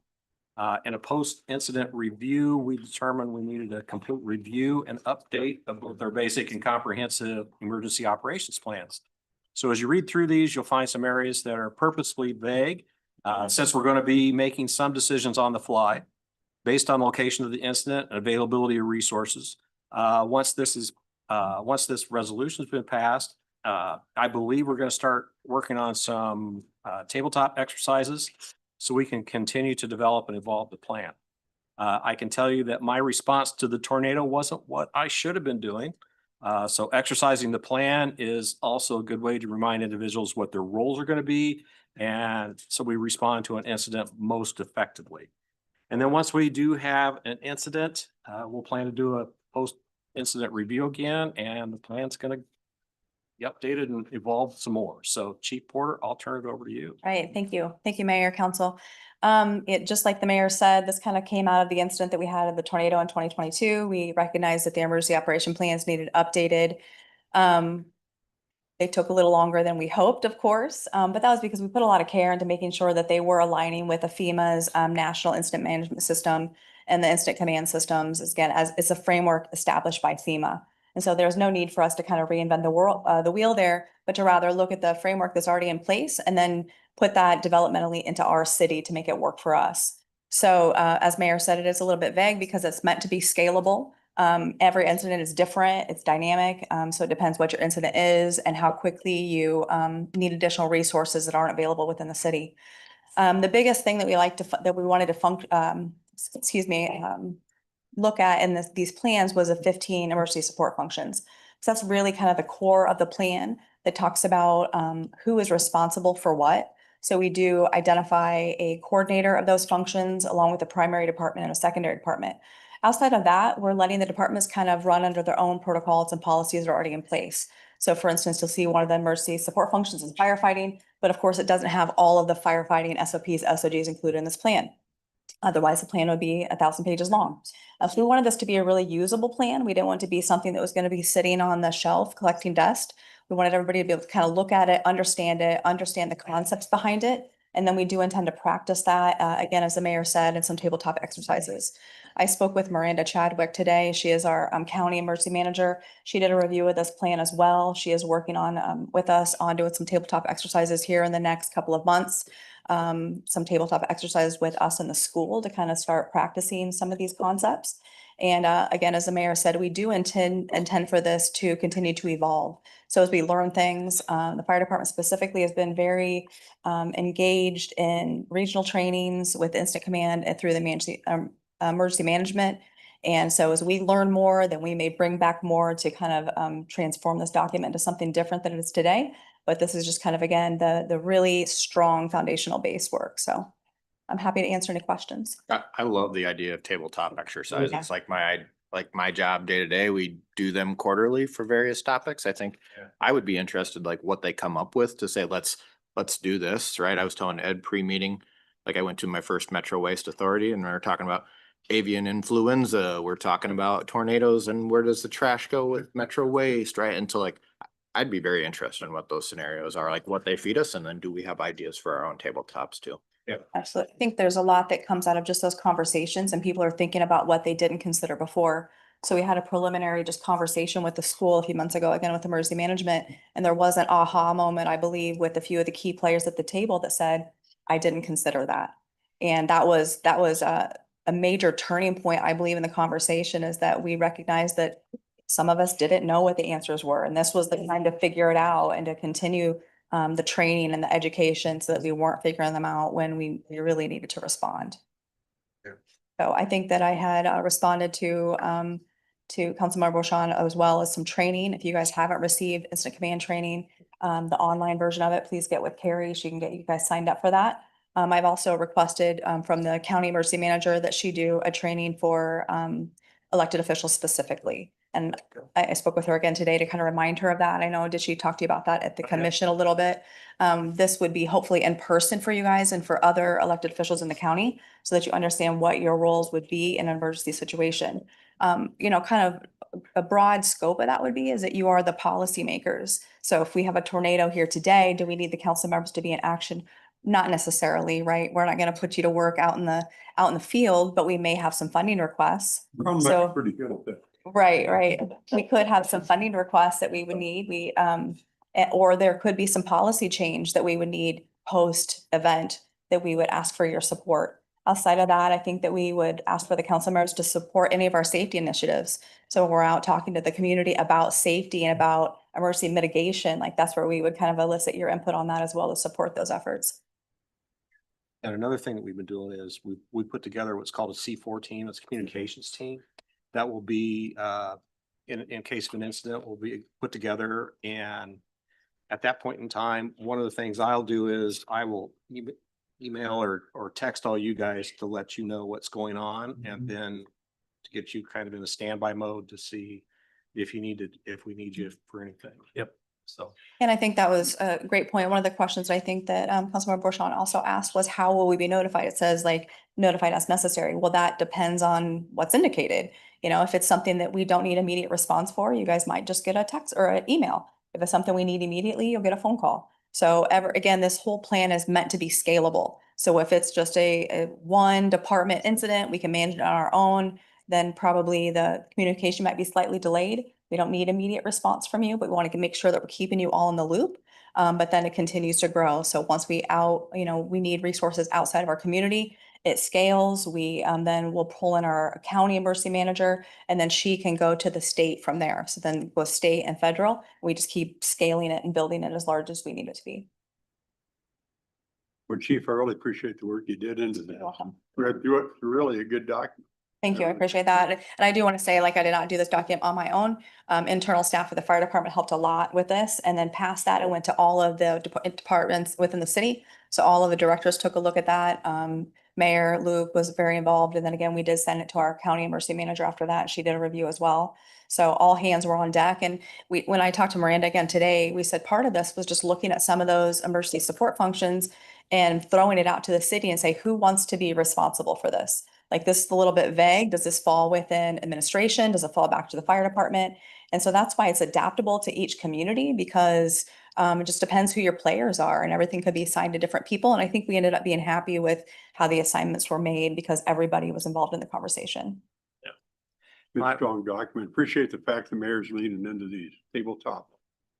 In a post-incident review, we determined we needed a complete review and update of both our basic and comprehensive emergency operations plans. So as you read through these, you'll find some areas that are purposely vague, since we're going to be making some decisions on the fly. based on location of the incident and availability of resources. Once this resolution's been passed, I believe we're gonna start working on some tabletop exercises so we can continue to develop and evolve the plan. I can tell you that my response to the tornado wasn't what I should have been doing. So exercising the plan is also a good way to remind individuals what their roles are gonna be. And so we respond to an incident most effectively. And then once we do have an incident, we'll plan to do a post-incident review again, and the plan's gonna be updated and evolve some more. So Chief Porter, I'll turn it over to you. Right, thank you. Thank you, Mayor, Council. It, just like the mayor said, this kind of came out of the incident that we had of the tornado in 2022. We recognized that the emergency operation plans needed updated. It took a little longer than we hoped, of course, but that was because we put a lot of care into making sure that they were aligning with the FEMA's National Incident Management System and the Incident Command Systems, again, as it's a framework established by FEMA. And so there's no need for us to kind of reinvent the wheel there, but to rather look at the framework that's already in place and then put that developmentally into our city to make it work for us. So as Mayor said, it is a little bit vague because it's meant to be scalable. Every incident is different, it's dynamic. So it depends what your incident is and how quickly you need additional resources that aren't available within the city. The biggest thing that we wanted to look at in these plans was the 15 emergency support functions. So that's really kind of the core of the plan that talks about who is responsible for what. So we do identify a coordinator of those functions along with a primary department and a secondary department. Outside of that, we're letting the departments kind of run under their own protocols and policies that are already in place. So for instance, you'll see one of the emergency support functions is firefighting, but of course it doesn't have all of the firefighting SOPs, SOGs included in this plan. Otherwise, the plan would be 1,000 pages long. So we wanted this to be a really usable plan. We didn't want it to be something that was going to be sitting on the shelf collecting dust. We wanted everybody to be able to kind of look at it, understand the concepts behind it. And then we do intend to practice that, again, as the mayor said, in some tabletop exercises. I spoke with Miranda Chadwick today. She is our county emergency manager. She did a review of this plan as well. She is working on with us on doing some tabletop exercises here in the next couple of months. Some tabletop exercises with us in the school to kind of start practicing some of these concepts. And again, as the mayor said, we do intend for this to continue to evolve. So as we learn things, the fire department specifically has been very engaged in regional trainings with Incident Command and through the emergency management. And so as we learn more, then we may bring back more to kind of transform this document into something different than it is today. But this is just kind of, again, the really strong foundational base work. So I'm happy to answer any questions. I love the idea of tabletop exercises. Yeah. It's like my job day to day. We do them quarterly for various topics. I think I would be interested like what they come up with to say, let's do this, right? I was telling Ed pre-meeting, like I went to my first Metro Waste Authority and we were talking about avian influenza. We're talking about tornadoes and where does the trash go with Metro Waste, right? And so like I'd be very interested in what those scenarios are, like what they feed us, and then do we have ideas for our own tabletops too? Yeah. Absolutely. I think there's a lot that comes out of just those conversations and people are thinking about what they didn't consider before. So we had a preliminary just conversation with the school a few months ago, again, with emergency management. And there was an aha moment, I believe, with a few of the key players at the table that said, I didn't consider that. And that was a major turning point, I believe, in the conversation, is that we recognized that some of us didn't know what the answers were. And this was the time to figure it out and to continue the training and the education so that we weren't figuring them out when we really needed to respond. Yeah. So I think that I had responded to Councilmember Bouchon as well as some training. If you guys haven't received Incident Command training, the online version of it, please get with Carrie. She can get you guys signed up for that. I've also requested from the county emergency manager that she do a training for elected officials specifically. And I spoke with her again today to kind of remind her of that. I know, did she talk to you about that at the commission a little bit? This would be hopefully in person for you guys and for other elected officials in the county so that you understand what your roles would be in an emergency situation. You know, kind of a broad scope of that would be is that you are the policymakers. So if we have a tornado here today, do we need the council members to be in action? Not necessarily, right? We're not going to put you to work out in the field, but we may have some funding requests. So Pretty good at that. right. We could have some funding requests that we would need. Or there could be some policy change that we would need post event that we would ask for your support. Outside of that, I think that we would ask for the council members to support any of our safety initiatives. So when we're out talking to the community about safety and about emergency mitigation, like that's where we would kind of elicit your input on that as well to support those efforts. And another thing that we've been doing is we put together what's called a C4 team. It's a communications team that will be, in case of an incident, will be put together. And at that point in time, one of the things I'll do is I will email or text all you guys to let you know what's going on, and then to get you kind of in a standby mode to see if we need you for anything. Yep. So. And I think that was a great point. One of the questions I think that Councilmember Borshon also asked was, how will we be notified? It says like notified as necessary. Well, that depends on what's indicated. You know, if it's something that we don't need immediate response for, you guys might just get a text or an email. If it's something we need immediately, you'll get a phone call. So again, this whole plan is meant to be scalable. So if it's just a one department incident, we can manage it on our own, then probably the communication might be slightly delayed. We don't need immediate response from you, but we want to make sure that we're keeping you all in the loop. But then it continues to grow. So once we need resources outside of our community, it scales. We then will pull in our county emergency manager, and then she can go to the state from there. So then go state and federal. We just keep scaling it and building it as large as we need it to be. Well, Chief, I really appreciate the work you did into that. You're welcome. Read through it, really a good document. Thank you. I appreciate that. And I do want to say, like, I did not do this document on my own. Internal staff of the fire department helped a lot with this, and then past that, it went to all of the departments within the city. So all of the directors took a look at that. Mayor Luke was very involved. And then again, we did send it to our county emergency manager after that. She did a review as well. So all hands were on deck. And when I talked to Miranda again today, we said part of this was just looking at some of those emergency support functions and throwing it out to the city and say, who wants to be responsible for this? Like, this is a little bit vague. Does this fall within administration? Does it fall back to the fire department? And so that's why it's adaptable to each community, because it just depends who your players are, and everything could be assigned to different people. And I think we ended up being happy with how the assignments were made because everybody was involved in the conversation. Good, strong document. Appreciate the fact the mayor's leaning into these tabletop.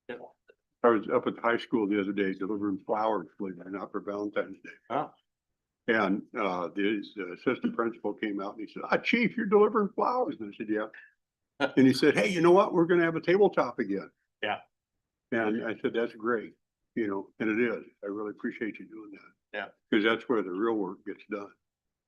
Yeah. I was up at the high school the other day delivering flowers, believe it or not, for Valentine's Day. Oh. And the assistant principal came out and he said, Chief, you're delivering flowers. And I said, yeah. And he said, hey, you know what? We're going to have a tabletop again. Yeah. And I said, that's great. You know, and it is. I really appreciate you doing that. Yeah. Because that's where the real work gets done.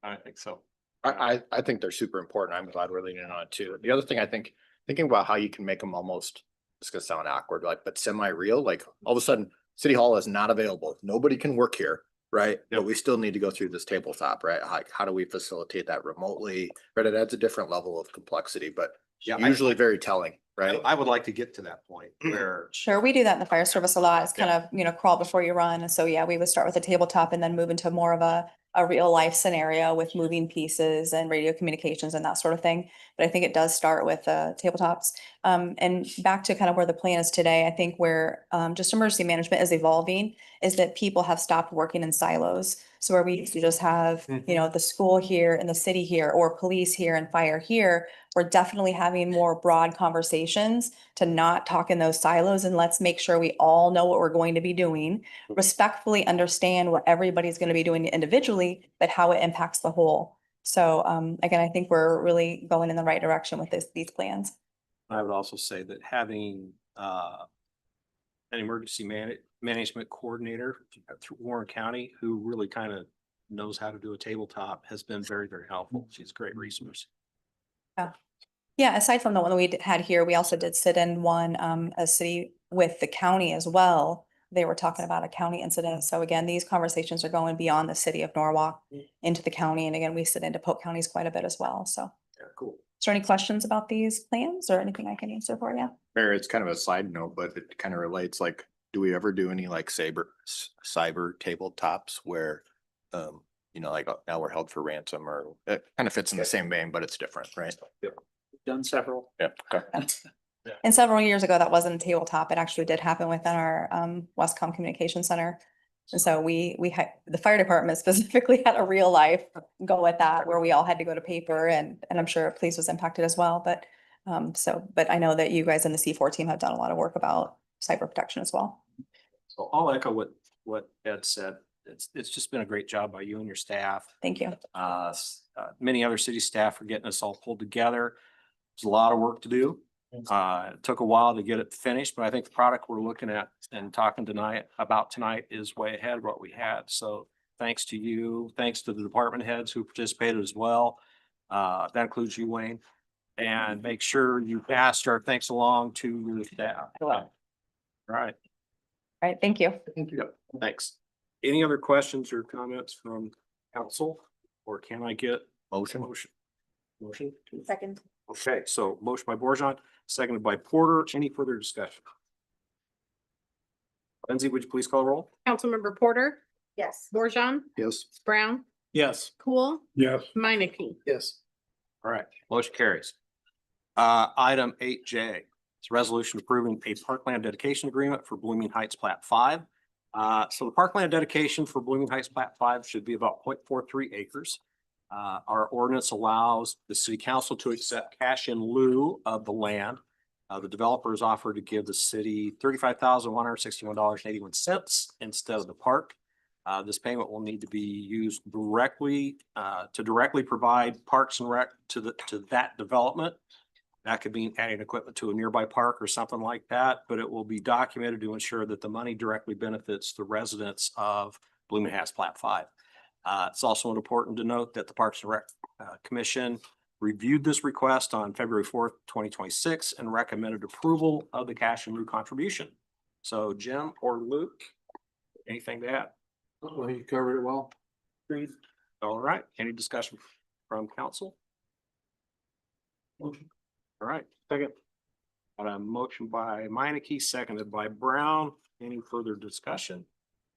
I think so. I think they're super important. I'm glad we're leaning on it too. The other thing, I think, thinking about how you can make them almost, it's gonna sound awkward, like, but semi-real, like all of a sudden, City Hall is not available. Nobody can work here, right? But we still need to go through this tabletop, right? Like, how do we facilitate that remotely? Right, it adds a different level of complexity, but Yeah, usually very telling, right? I would like to get to that point where Sure, we do that in the fire service a lot. It's kind of, crawl before you run. And so, yeah, we would start with a tabletop and then move into more of a real life scenario with moving pieces and radio communications and that sort of thing. But I think it does start with tabletops. And back to kind of where the plan is today, I think where just emergency management is evolving is that people have stopped working in silos. So where we used to just have, the school here and the city here, or police here and fire here, we're definitely having more broad conversations to not talk in those silos, and let's make sure we all know what we're going to be doing, respectfully understand what everybody's going to be doing individually, but how it impacts the whole. So again, I think we're really going in the right direction with these plans. I would also say that having an emergency management coordinator through Warren County who really kind of knows how to do a tabletop has been very, very helpful. She's a great resource. Yeah, aside from the one that we had here, we also did sit in one a city with the county as well. They were talking about a county incident. So again, these conversations are going beyond the city of Norwalk into the county. And again, we sit into Polk counties quite a bit as well. So Yeah, cool. is there any questions about these plans or anything I can answer for you? Mayor, it's kind of a side note, but it kind of relates, like, do we ever do any like cyber tabletops where, like now we're held for ransom, or it kind of fits in the same vein, but it's different, right? Done several. Yeah, okay. And several years ago, that wasn't a tabletop. It actually did happen within our Westcom Communication Center. And so we had, the fire department specifically had a real life go with that, where we all had to go to paper, and I'm sure police was impacted as well. But but I know that you guys in the C4 team have done a lot of work about cyber protection as well. So I'll echo what Ed said. it's just been a great job by you and your staff. Thank you. Many other city staff are getting us all pulled together. There's a lot of work to do. It took a while to get it finished, but I think the product we're looking at and talking tonight is way ahead of what we had. So thanks to you, thanks to the department heads who participated as well. That includes you, Wayne. And make sure you pass our thanks along to your staff. All right. All right, thank you. Thank you. Thanks. Any other questions or comments from council? Or can I get Motion. Motion? Second. Okay, so motion by Borjan, seconded by Porter. Any further discussion? Lindsay, would you please call the roll? Councilmember Porter, Yes. Borjan, Yes. Brown, Yes. Cool, Yes. Minneke. Yes. All right, motion carries. Item 8J, it's a resolution approving a parkland dedication agreement for Blooming Heights Plat 5. So the parkland dedication for Blooming Heights Plat 5 should be about 0.43 acres. Our ordinance allows the city council to accept cash in lieu of the land. The developers offered to give the city $35,161.81 instead of the park. This payment will need to be used directly to directly provide parks and rec to that development. That could mean adding equipment to a nearby park or something like that, but it will be documented to ensure that the money directly benefits the residents of Blooming Heights Plat 5. It's also important to note that the Parks and Rec Commission reviewed this request on February 4th, 2026 and recommended approval of the cash in lieu contribution. So Jim or Luke, anything to add? Well, you covered it well. Agreed. All right, any discussion from council? Motion. All right, second. Got a motion by Minneke, seconded by Brown. Any further discussion?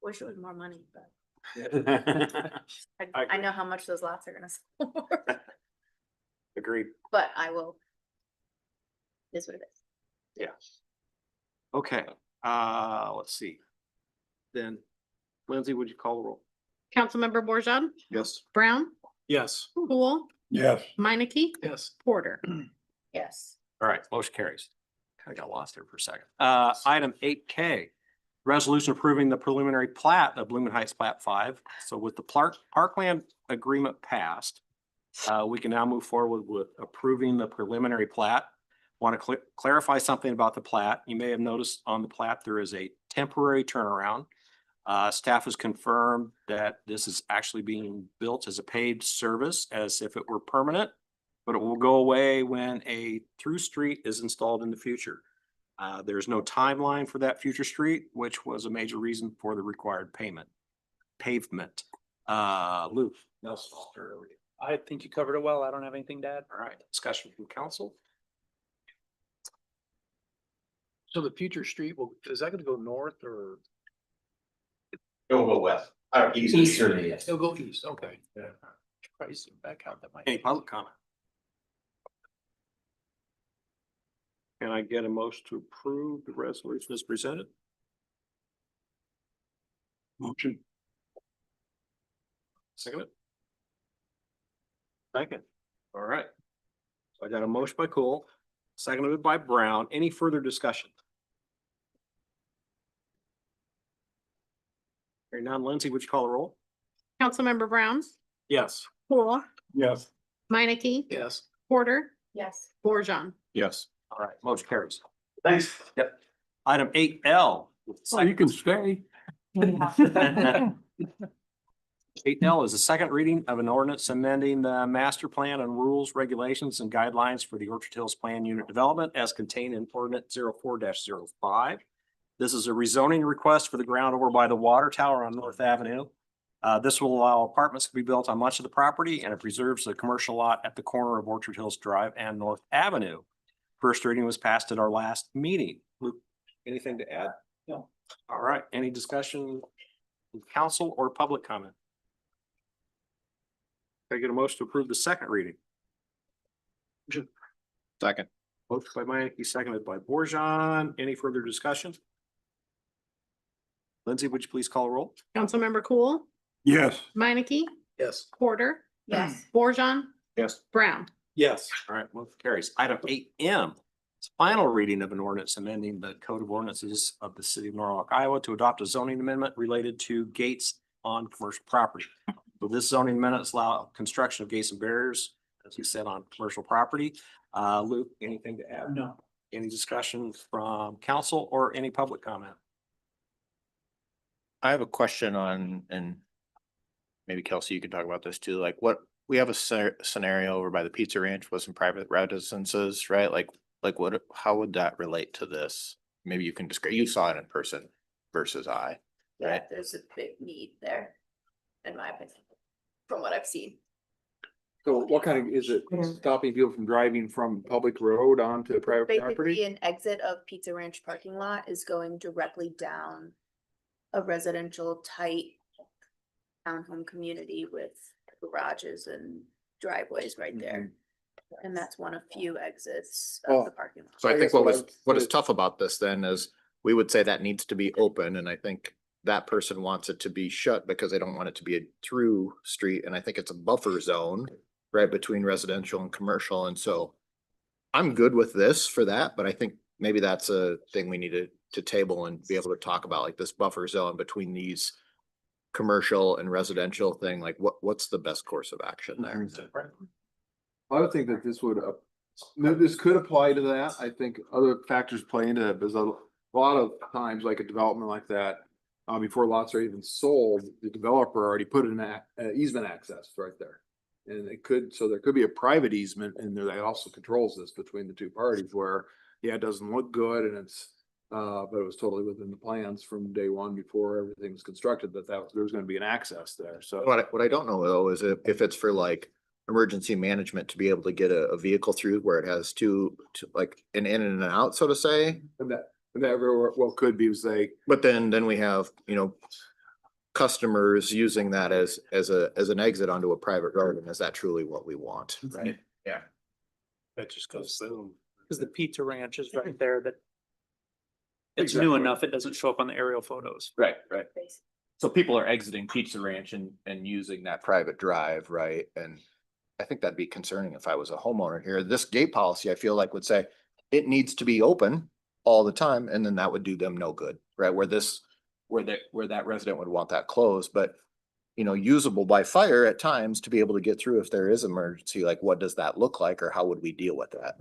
Wish it was more money, but I I know how much those lots are gonna sell for, Agreed. but I will. Is what it is. Yeah. Okay, let's see. Then Lindsay, would you call the roll? Councilmember Borjan, Yes. Brown, Yes. Cool, Yes. Minneke, Yes. Porter. Yes. All right, motion carries. Kind of got lost there for a second. Item 8K, resolution approving the preliminary plat of Blooming Heights Plat 5. So with the parkland agreement passed, we can now move forward with approving the preliminary plat. Want to clarify something about the plat. You may have noticed on the plat, there is a temporary turnaround. Staff has confirmed that this is actually being built as a paved service as if it were permanent, but it will go away when a through street is installed in the future. There's no timeline for that future street, which was a major reason for the required pavement. Luke. I think you covered it well. I don't have anything to add. All right, discussion from council. So the future street is that gonna go north or? It'll go west, easterly, yes. It'll go east, okay. Yeah. Probably some back out that might. Any public comment? Can I get a motion to approve the resolution as presented? Motion. Second. Second. All right. So I got a motion by Cool, seconded by Brown. Any further discussion? Hearing none, Lindsay, would you call the roll? Councilmember Brown, Yes. Cool, Yes. Minneke, Yes. Porter, Yes. Borjan. Yes. All right, motion carries. Thanks. Yep. Item 8L. Oh, you can stay. 8L is the second reading of an ordinance amending the master plan and rules, regulations, and guidelines for the Orchard Hills Plan Unit Development as contained in ordinance 04-05. This is a rezoning request for the ground over by the water tower on North Avenue. This will allow apartments to be built on much of the property, and it preserves the commercial lot at the corner of Orchard Hills Drive and North Avenue. First reading was passed at our last meeting. Luke, anything to add? No. All right, any discussion from council or public comment? Can I get a motion to approve the second reading? Second. Motion by Minneke, seconded by Borjan. Any further discussion? Lindsay, would you please call a roll? Councilmember Cool, Yes. Minneke, Yes. Porter, Yes. Borjan, Yes. Brown. Yes. All right, motion carries. Item 8M. It's final reading of an ordinance amending the Code of Ordinances of the City of Norwalk, Iowa to adopt a zoning amendment related to gates on commercial property. So this zoning amendments allow construction of gates and barriers, as you said, on commercial property. Luke, anything to add? No. Any discussion from council or any public comment? I have a question on, and maybe Kelsey, you could talk about this too, like what, we have a scenario over by the Pizza Ranch with some private residences, right? Like what, how would that relate to this? Maybe you can describe, you saw it in person versus I, Yeah, right? there's a big need there, in my opinion, from what I've seen. So what kind of, is it stopping people from driving from public road onto private Basically, property? an exit of Pizza Ranch parking lot is going directly down a residential tight townhome community with garages and driveways right there. And that's one of few exits of the parking lot. So I I think guess what what was, I- what is tough about this then is we would say that needs to be open, and I think that person wants it to be shut because they don't want it to be a through street, and I think it's a buffer zone right between residential and commercial, and so I'm good with this for that, but I think maybe that's a thing we need to table and be able to talk about, like this buffer zone between these commercial and residential thing, like what's the best course of action there? I would think that this would, this could apply to that. I think other factors play into it, because a lot of times, like a development like that, before lots are even sold, the developer already put an easement access right there. And it could, so there could be a private easement in there that also controls this between the two parties where, yeah, it doesn't look good and it's, but it was totally within the plans from day one before everything was constructed, that there's gonna be an access there, so. What I don't know though is if it's for like emergency management to be able to get a vehicle through where it has two like an in and an out, so to say. And that very well could be, say, But then we have, you know, customers using that as an exit onto a private road, and is that truly what we want, right? Yeah. That just goes through. Because the Pizza Ranch is right there that it's new Exactly. enough, it doesn't show up on the aerial photos. Right. So people are exiting Pizza Ranch and using that private drive, right? And I think that'd be concerning if I was a homeowner here. This gate policy, I feel like would say it needs to be open all the time, and then that would do them no good, right? Where that resident would want that closed, but you know, usable by fire at times to be able to get through if there is emergency, like what does that look like, or how would we deal with that?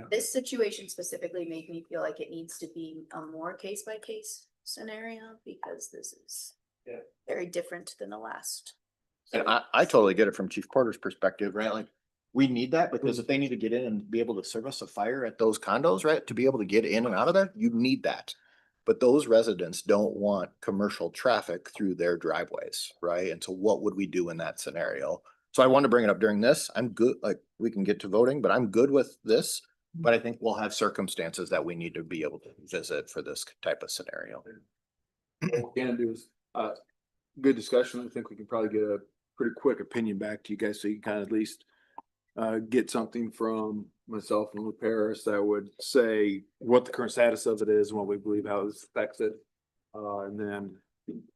This situation specifically made me feel like it needs to be a more case by case scenario, because this is very different than the last. And I totally get it from Chief Porter's perspective, right? Like, we need that because if they need to get in and be able to service a fire at those condos, right? To be able to get in and out of there, you need that. But those residents don't want commercial traffic through their driveways, right? And so what would we do in that scenario? So I wanted to bring it up during this. I'm good, like, we can get to voting, but I'm good with this. But I think we'll have circumstances that we need to be able to visit for this type of scenario. and it was good discussion. I think we can probably get a pretty quick opinion back to you guys, so you can kind of at least get something from myself and Luke Paris that would say what the current status of it is and what we believe how it affects it. And then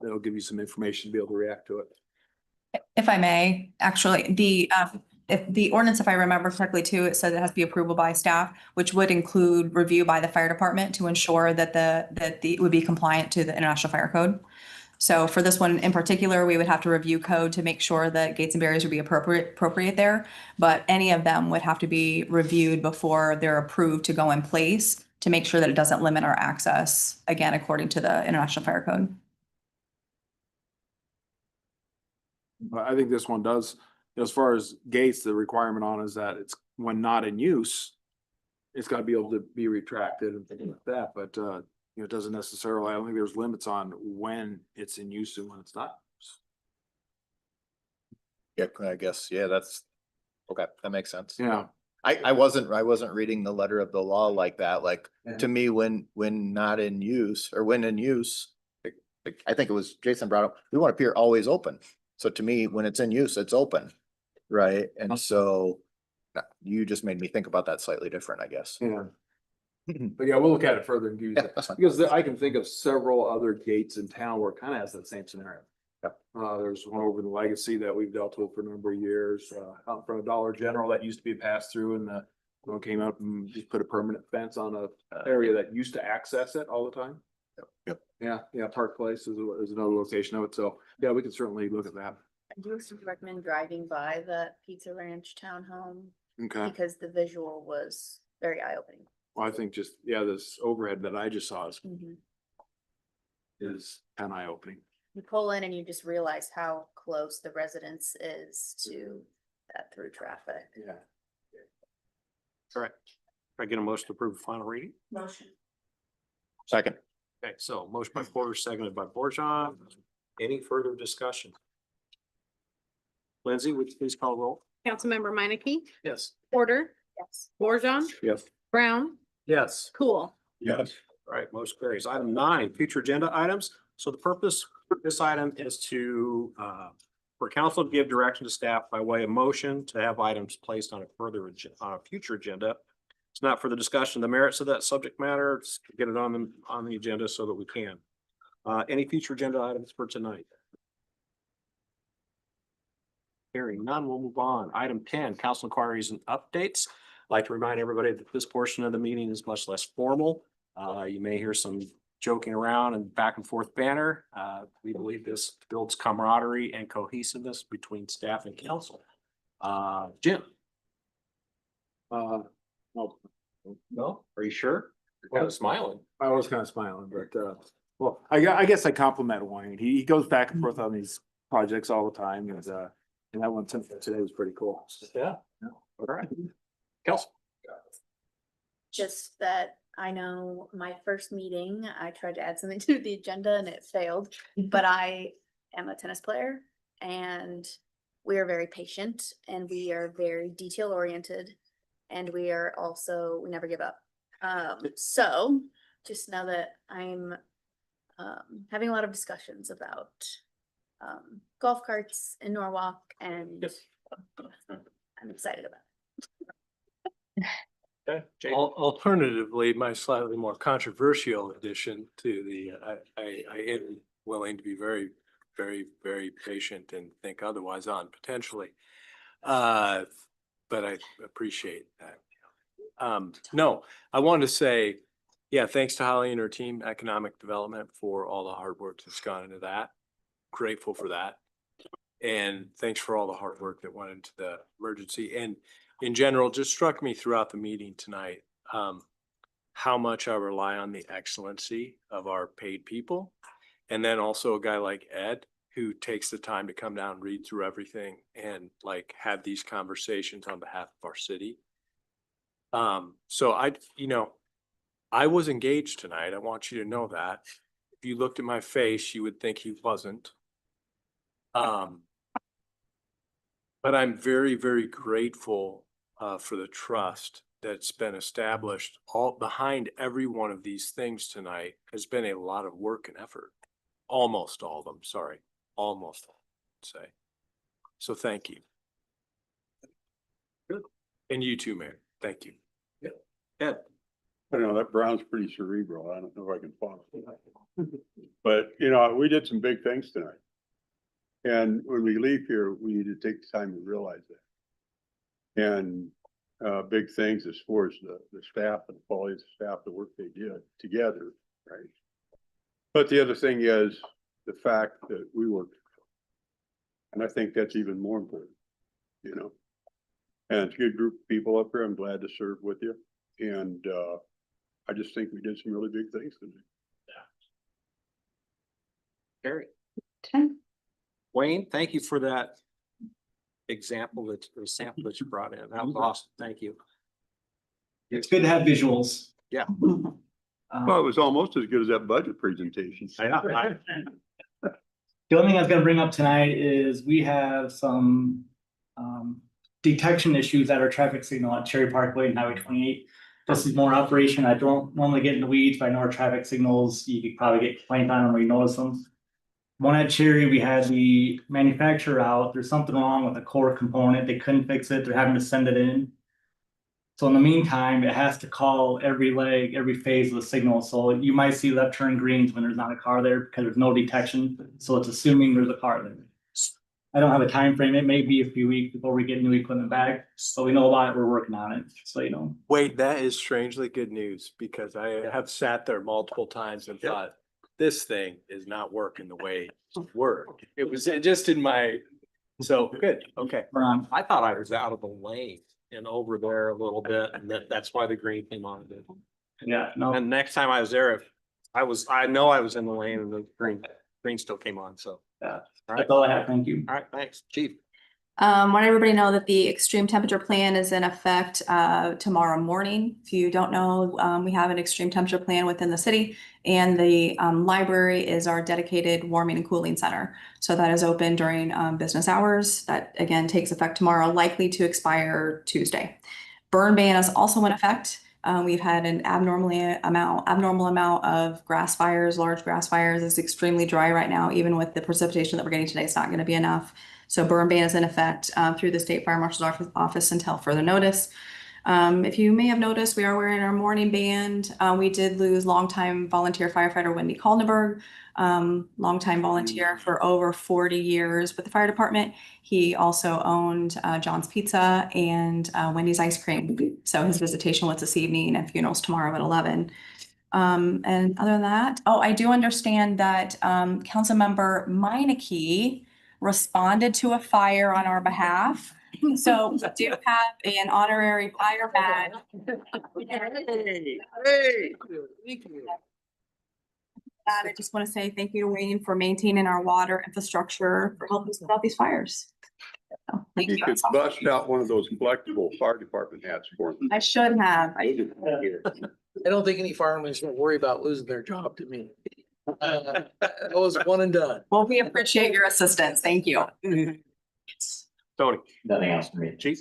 it'll give you some information to be able to react to it. If I may, actually, if the ordinance, if I remember correctly too, it said it has to be approval by staff, which would include review by the fire department to ensure that it would be compliant to the International Fire Code. So for this one in particular, we would have to review code to make sure that gates and barriers would be appropriate there. But any of them would have to be reviewed before they're approved to go in place to make sure that it doesn't limit our access, again, according to the International Fire Code. But I think this one does, as far as gates, the requirement on is that it's when not in use, it's gotta be able to be retracted and things like that, but you know, it doesn't necessarily, I don't think there's limits on when it's in use and when it's not. Yeah, I guess, yeah, that's, okay, that makes sense. Yeah. I wasn't reading the letter of the law like that, like, to me, when not in use, or when in use, I think it was Jason brought up, we want to appear always open. So to me, when it's in use, it's open, right? And so you just made me think about that slightly different, I guess. Yeah. But yeah, we'll look at it further and give you, Yeah, that's fine. because I can think of several other gates in town where it kind of has that same scenario. Yep. There's one over in the Legacy that we've dealt with for a number of years, out in front of Dollar General that used to be a pass through, and one came up and just put a permanent fence on a area that used to access it all the time. Yep. Yeah, Park Place is another location of it, so, yeah, we can certainly look at that. I do recommend driving by the Pizza Ranch Townhome Okay, because the visual was very eye-opening. well, I think just, yeah, this overhead that I just saw is Mhm. kind of eye opening. You pull in and you just realize how close the residence is to that through traffic. Yeah. All right. Can I get a motion to approve the final reading? Motion. Second. Okay, so motion by Porter, seconded by Borjon. Any further discussion? Lindsay, would you please call roll? Councilmember Minneke, Yes. Porter, Yes. Borjon, Yes. Brown, Yes. Cool. Yes. All right, motion carries. Item 9, future agenda items. So the purpose of this item is to, for council to give direction to staff by way of motion to have items placed on on a future agenda. It's not for the discussion of the merits of that subject matter, it's to get it on the agenda so that we can. Any future agenda items for tonight? Hearing none, we'll move on. Item 10, council inquiries and updates. I'd like to remind everybody that this portion of the meeting is much less formal. You may hear some joking around and back and forth banter. We believe this builds camaraderie and cohesiveness between staff and council. Jim? No, are you sure? You're kind of smiling. I was kind of smiling, but, well, I guess I compliment Wayne. He goes back and forth on these projects all the time, and that one today was pretty cool. Yeah. All right. Kelsey? Just that I know my first meeting, I tried to add something to the agenda and it failed, but I am a tennis player and we are very patient and we are very detail oriented and we are also, we never give up. So just know that I'm having a lot of discussions about golf carts in Norwalk and I'm excited about it. Okay. Jake? Alternatively, my slightly more controversial addition to the, I am willing to be very, very, very patient and think otherwise on potentially. But I appreciate that. No, I wanted to say, yeah, thanks to Holly and her team, economic development, for all the hard work that's gone into that. Grateful for that. And thanks for all the hard work that went into the emergency. And in general, just struck me throughout the meeting tonight, how much I rely on the excellency of our paid people. And then also a guy like Ed, who takes the time to come down, read through everything and like have these conversations on behalf of our city. So I was engaged tonight. I want you to know that. If you looked at my face, you would think he wasn't. But I'm very, very grateful for the trust that's been established. All behind every one of these things tonight has been a lot of work and effort. Almost all of them, sorry, almost all, I'd say. So thank you. Good. And you too, Mayor. Thank you. Yeah. Ed? I don't know, that Brown's pretty cerebral. I don't know if I can follow. But, we did some big things tonight. And when we leave here, we need to take the time to realize that. And big things as far as the staff and the quality of the staff, the work they did together, right? But the other thing is the fact that we worked. And I think that's even more important, And it's a good group of people up here. I'm glad to serve with you. And I just think we did some really big things tonight. Carrie? Wayne, thank you for that example, the sample that you brought in. That was awesome. Thank you. It's good to have visuals. Yeah. Well, it was almost as good as that budget presentation. The only thing I was gonna bring up tonight is we have some detection issues at our traffic signal at Cherry Parkway and Highway 28. This is more operation. I don't normally get in the weeds, but I know our traffic signals, you could probably get complained on them or you notice them. One at Cherry, we had the manufacturer out. There's something wrong with the core component. They couldn't fix it. They're having to send it in. So in the meantime, it has to call every leg, every phase of the signal. So you might see left turn greens when there's not a car there because there's no detection. So it's assuming there's a car there. I don't have a time frame. It may be a few weeks before we get new equipment back. So we know about it. We're working on it. So Wait, that is strangely good news because I have sat there multiple times and thought, this thing is not working the way it worked. It was just in my, so good, okay. I thought I was out of the lane and over there a little bit, and that's why the green came on. Yeah, no, And next time I was there, if I know I was in the lane and the green still came on, so. yeah, All right, that's all I have. Thank you. all right, thanks, chief. Want everybody to know that the extreme temperature plan is in effect tomorrow morning. If you don't know, we have an extreme temperature plan within the city, and the library is our dedicated warming and cooling center. So that is open during business hours. That again takes effect tomorrow, likely to expire Tuesday. Burn ban is also in effect. We've had an abnormal amount of grass fires, large grass fires. It's extremely dry right now. Even with the precipitation that we're getting today, it's not going to be enough. So burn ban is in effect through the State Fire Marshal's office until further notice. If you may have noticed, we are wearing our morning band. We did lose longtime volunteer firefighter Wendy Kaldenberg, longtime volunteer for over 40 years with the fire department. He also owned John's Pizza and Wendy's Ice Cream. So his visitation was this evening and funerals tomorrow at 11. And other than that, I do understand that Councilmember Meineke responded to a fire on our behalf. So we do have an honorary fire badge. Hey. I just want to say thank you to Wayne for maintaining our water infrastructure, for helping us put out these fires. So, thank You you. could bust out one of those collectible fire department hats for me. I should have. I don't think any fireman should worry about losing their job to me. That was one and done. Well, we appreciate your assistance. Thank you. Tony. Nothing else for me. Chief?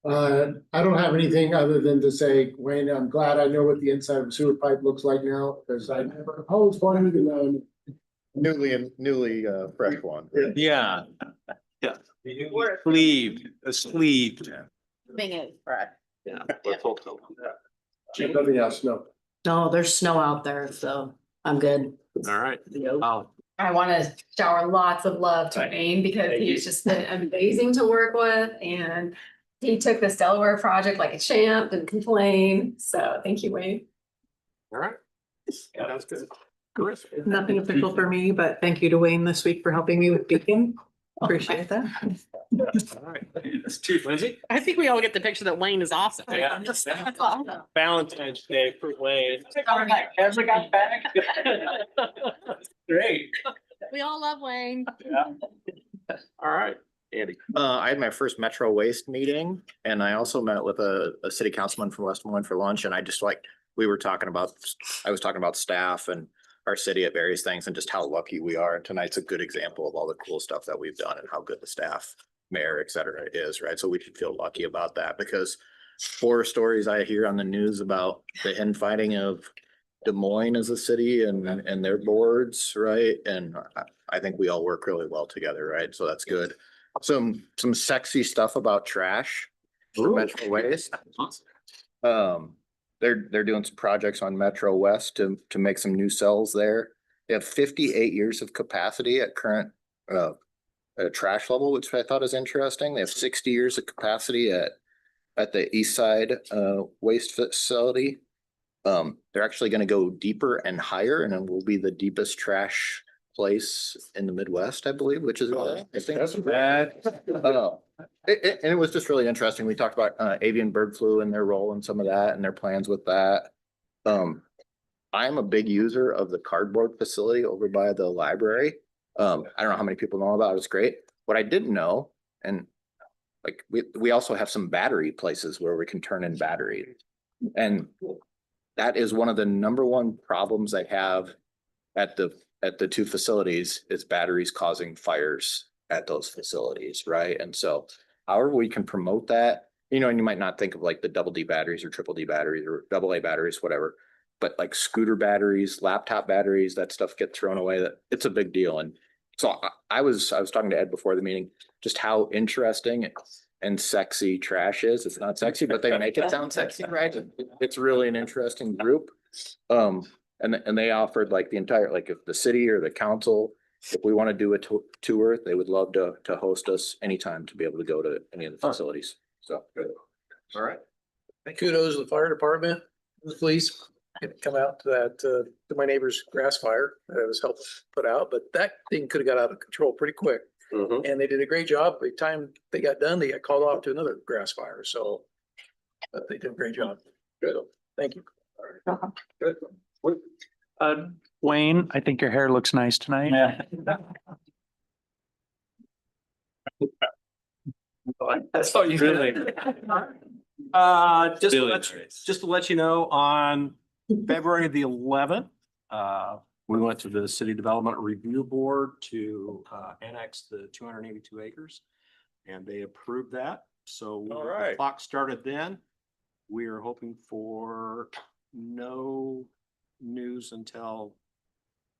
I don't have anything other than to say, Wayne, I'm glad I know what the inside of a sewer pipe looks like now, because I never opposed one, even though. Newly fresh one. Yeah. Yeah. Sleeved, a sleeved. Yeah. Let's hope so. Nothing else, no. No, there's snow out there, so I'm good. All right. Wow. I want to shower lots of love to Wayne because Thank he's you. just been amazing to work with, and he took this Delaware project like a champ, didn't complain. So thank you, Wayne. All right. Yeah, that's good. Chris? Nothing official for me, but thank you to Wayne this week for helping me with Beacon. Appreciate that. All right. That's Chief Lindsay. I think we all get the picture that Wayne is awesome. Yeah. That's awesome. Valentine's Day for Wayne. Ezra got back. Great. We all love Wayne. All right, Andy. I had my first Metro Waste meeting, and I also met with a city councilman from West Des Moines for lunch, and I was talking about staff and our city at various things and just how lucky we are. And tonight's a good example of all the cool stuff that we've done and how good the staff, mayor, et cetera, is, right? So we should feel lucky about that, because horror stories I hear on the news about the infighting of Des Moines as a city and their boards, right? And I think we all work really well together, right? So that's good. Some sexy stuff about trash. Metro Waste. They're doing some projects on Metro West to make some new cells there. They have 58 years of capacity at current trash level, which I thought is interesting. They have 60 years of capacity at the east side waste facility. They're actually going to go deeper and higher, and it will be the deepest trash place in the Midwest, I believe, which is I think That's bad. and it was just really interesting. We talked about avian bird flu and their role in some of that and their plans with that. I'm a big user of the cardboard facility over by the library. I don't know how many people know about it. It's great. What I didn't know, and like we also have some battery places where we can turn in batteries. And that is one of the number one problems I have at the two facilities is batteries causing fires at those facilities, right? And so however we can promote that, and you might not think of like the double D batteries or triple D batteries or double A batteries, whatever, but like scooter batteries, laptop batteries, that stuff get thrown away. That it's a big deal. And so I was talking to Ed before the meeting, just how interesting and sexy trash is. It's not sexy, but they make it sound sexy, right? It's really an interesting group. And they offered like the entire, like if the city or the council, if we want to do a tour, they would love to host us anytime to be able to go to any of the facilities. So, good. All right. Kudos to the fire department, the police. Come out to that, to my neighbor's grass fire that I was helping put out, but that thing could have got out of control pretty quick. And they did a great job. By the time they got done, they got called off to another grass fire, so. But they did a great job. Good. Thank you. Good. Wayne, I think your hair looks nice tonight. Yeah. That's all you Really? Just to let you know, on February the 11th, we went to the City Development Review Board to annex the 282 acres. And they approved that. So the clock started then. We are hoping for no news until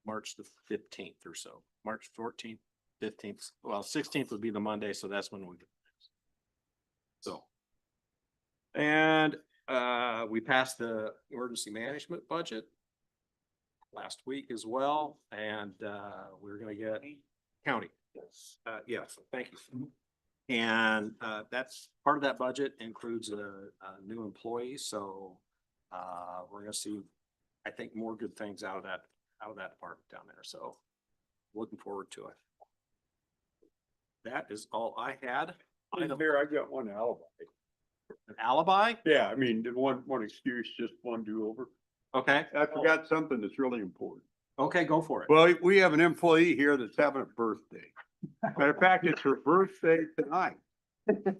March the 15th or so. March 14th, 15th. Well, 16th would be the Monday, so that's when we. So. And we passed the emergency management budget last week as well, and we're gonna get county. Yes, thank you. And that's part of that budget includes a new employee, so we're gonna see, I think, more good things out of that department down there. So looking forward to it. That is all I had. Mayor, I've got one alibi. An alibi? Yeah, I mean, one excuse, just one do-over. Okay. I forgot something that's really important. Okay, go for it. Well, we have an employee here that's having a birthday. Matter of fact, it's her birthday tonight.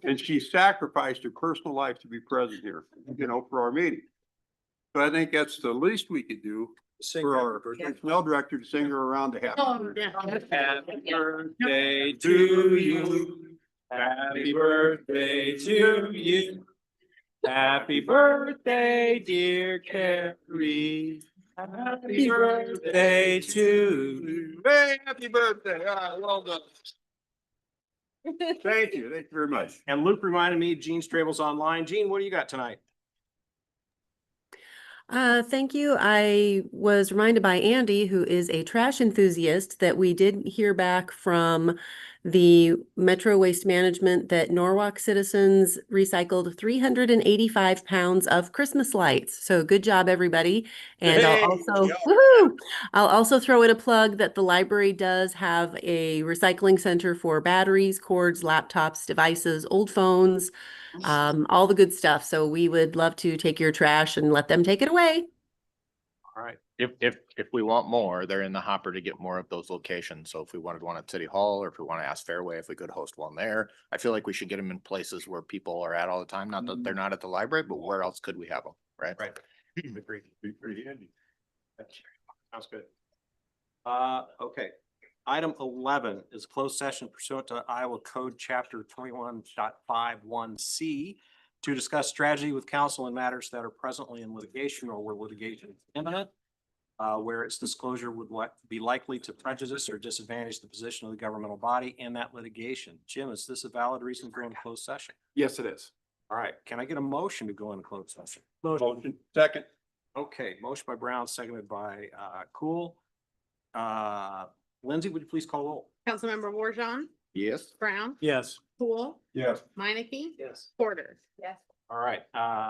And she sacrificed her personal life to be present here, for our meeting. So I think that's the least we could do for our personnel director to sing her around to happy. Happy birthday to you. Happy birthday to you. Happy birthday, dear Carrie. Happy birthday to you. Hey, happy birthday. Well done. Thank you. Thank you very much. And Luke reminded me, Gene Strable's online. Gene, what do you got tonight? Thank you. I was reminded by Andy, who is a trash enthusiast, that we did hear back from the Metro Waste Management that Norwalk citizens recycled 385 pounds of Christmas lights. So good job, everybody. And I'll also throw in a plug that the library does have a recycling center for batteries, cords, laptops, devices, old phones, all the good stuff. So we would love to take your trash and let them take it away. All right. If we want more, they're in the hopper to get more of those locations. So if we wanted one at City Hall, or if we want to ask Fairway, if we could host one there, I feel like we should get them in places where people are at all the time. Not that they're not at the library, but where else could we have them? Right. Right. Agreed. Pretty handy. Sounds good. Okay. Item 11 is closed session pursuant to Iowa Code Chapter 21.51C to discuss strategy with counsel in matters that are presently in litigation or where litigation is imminent, where its disclosure would be likely to prejudice or disadvantage the position of the governmental body in that litigation. Jim, is this a valid reason to go into closed session? Yes, it is. All right. Can I get a motion to go into closed session? Motion. Second. Okay. Motion by Brown, seconded by Cool. Lindsay, would you please call roll? Councilmember Warjon, Yes. Brown, Yes. Poole, Yes. Minneke, Yes. Porter. Yes. All right.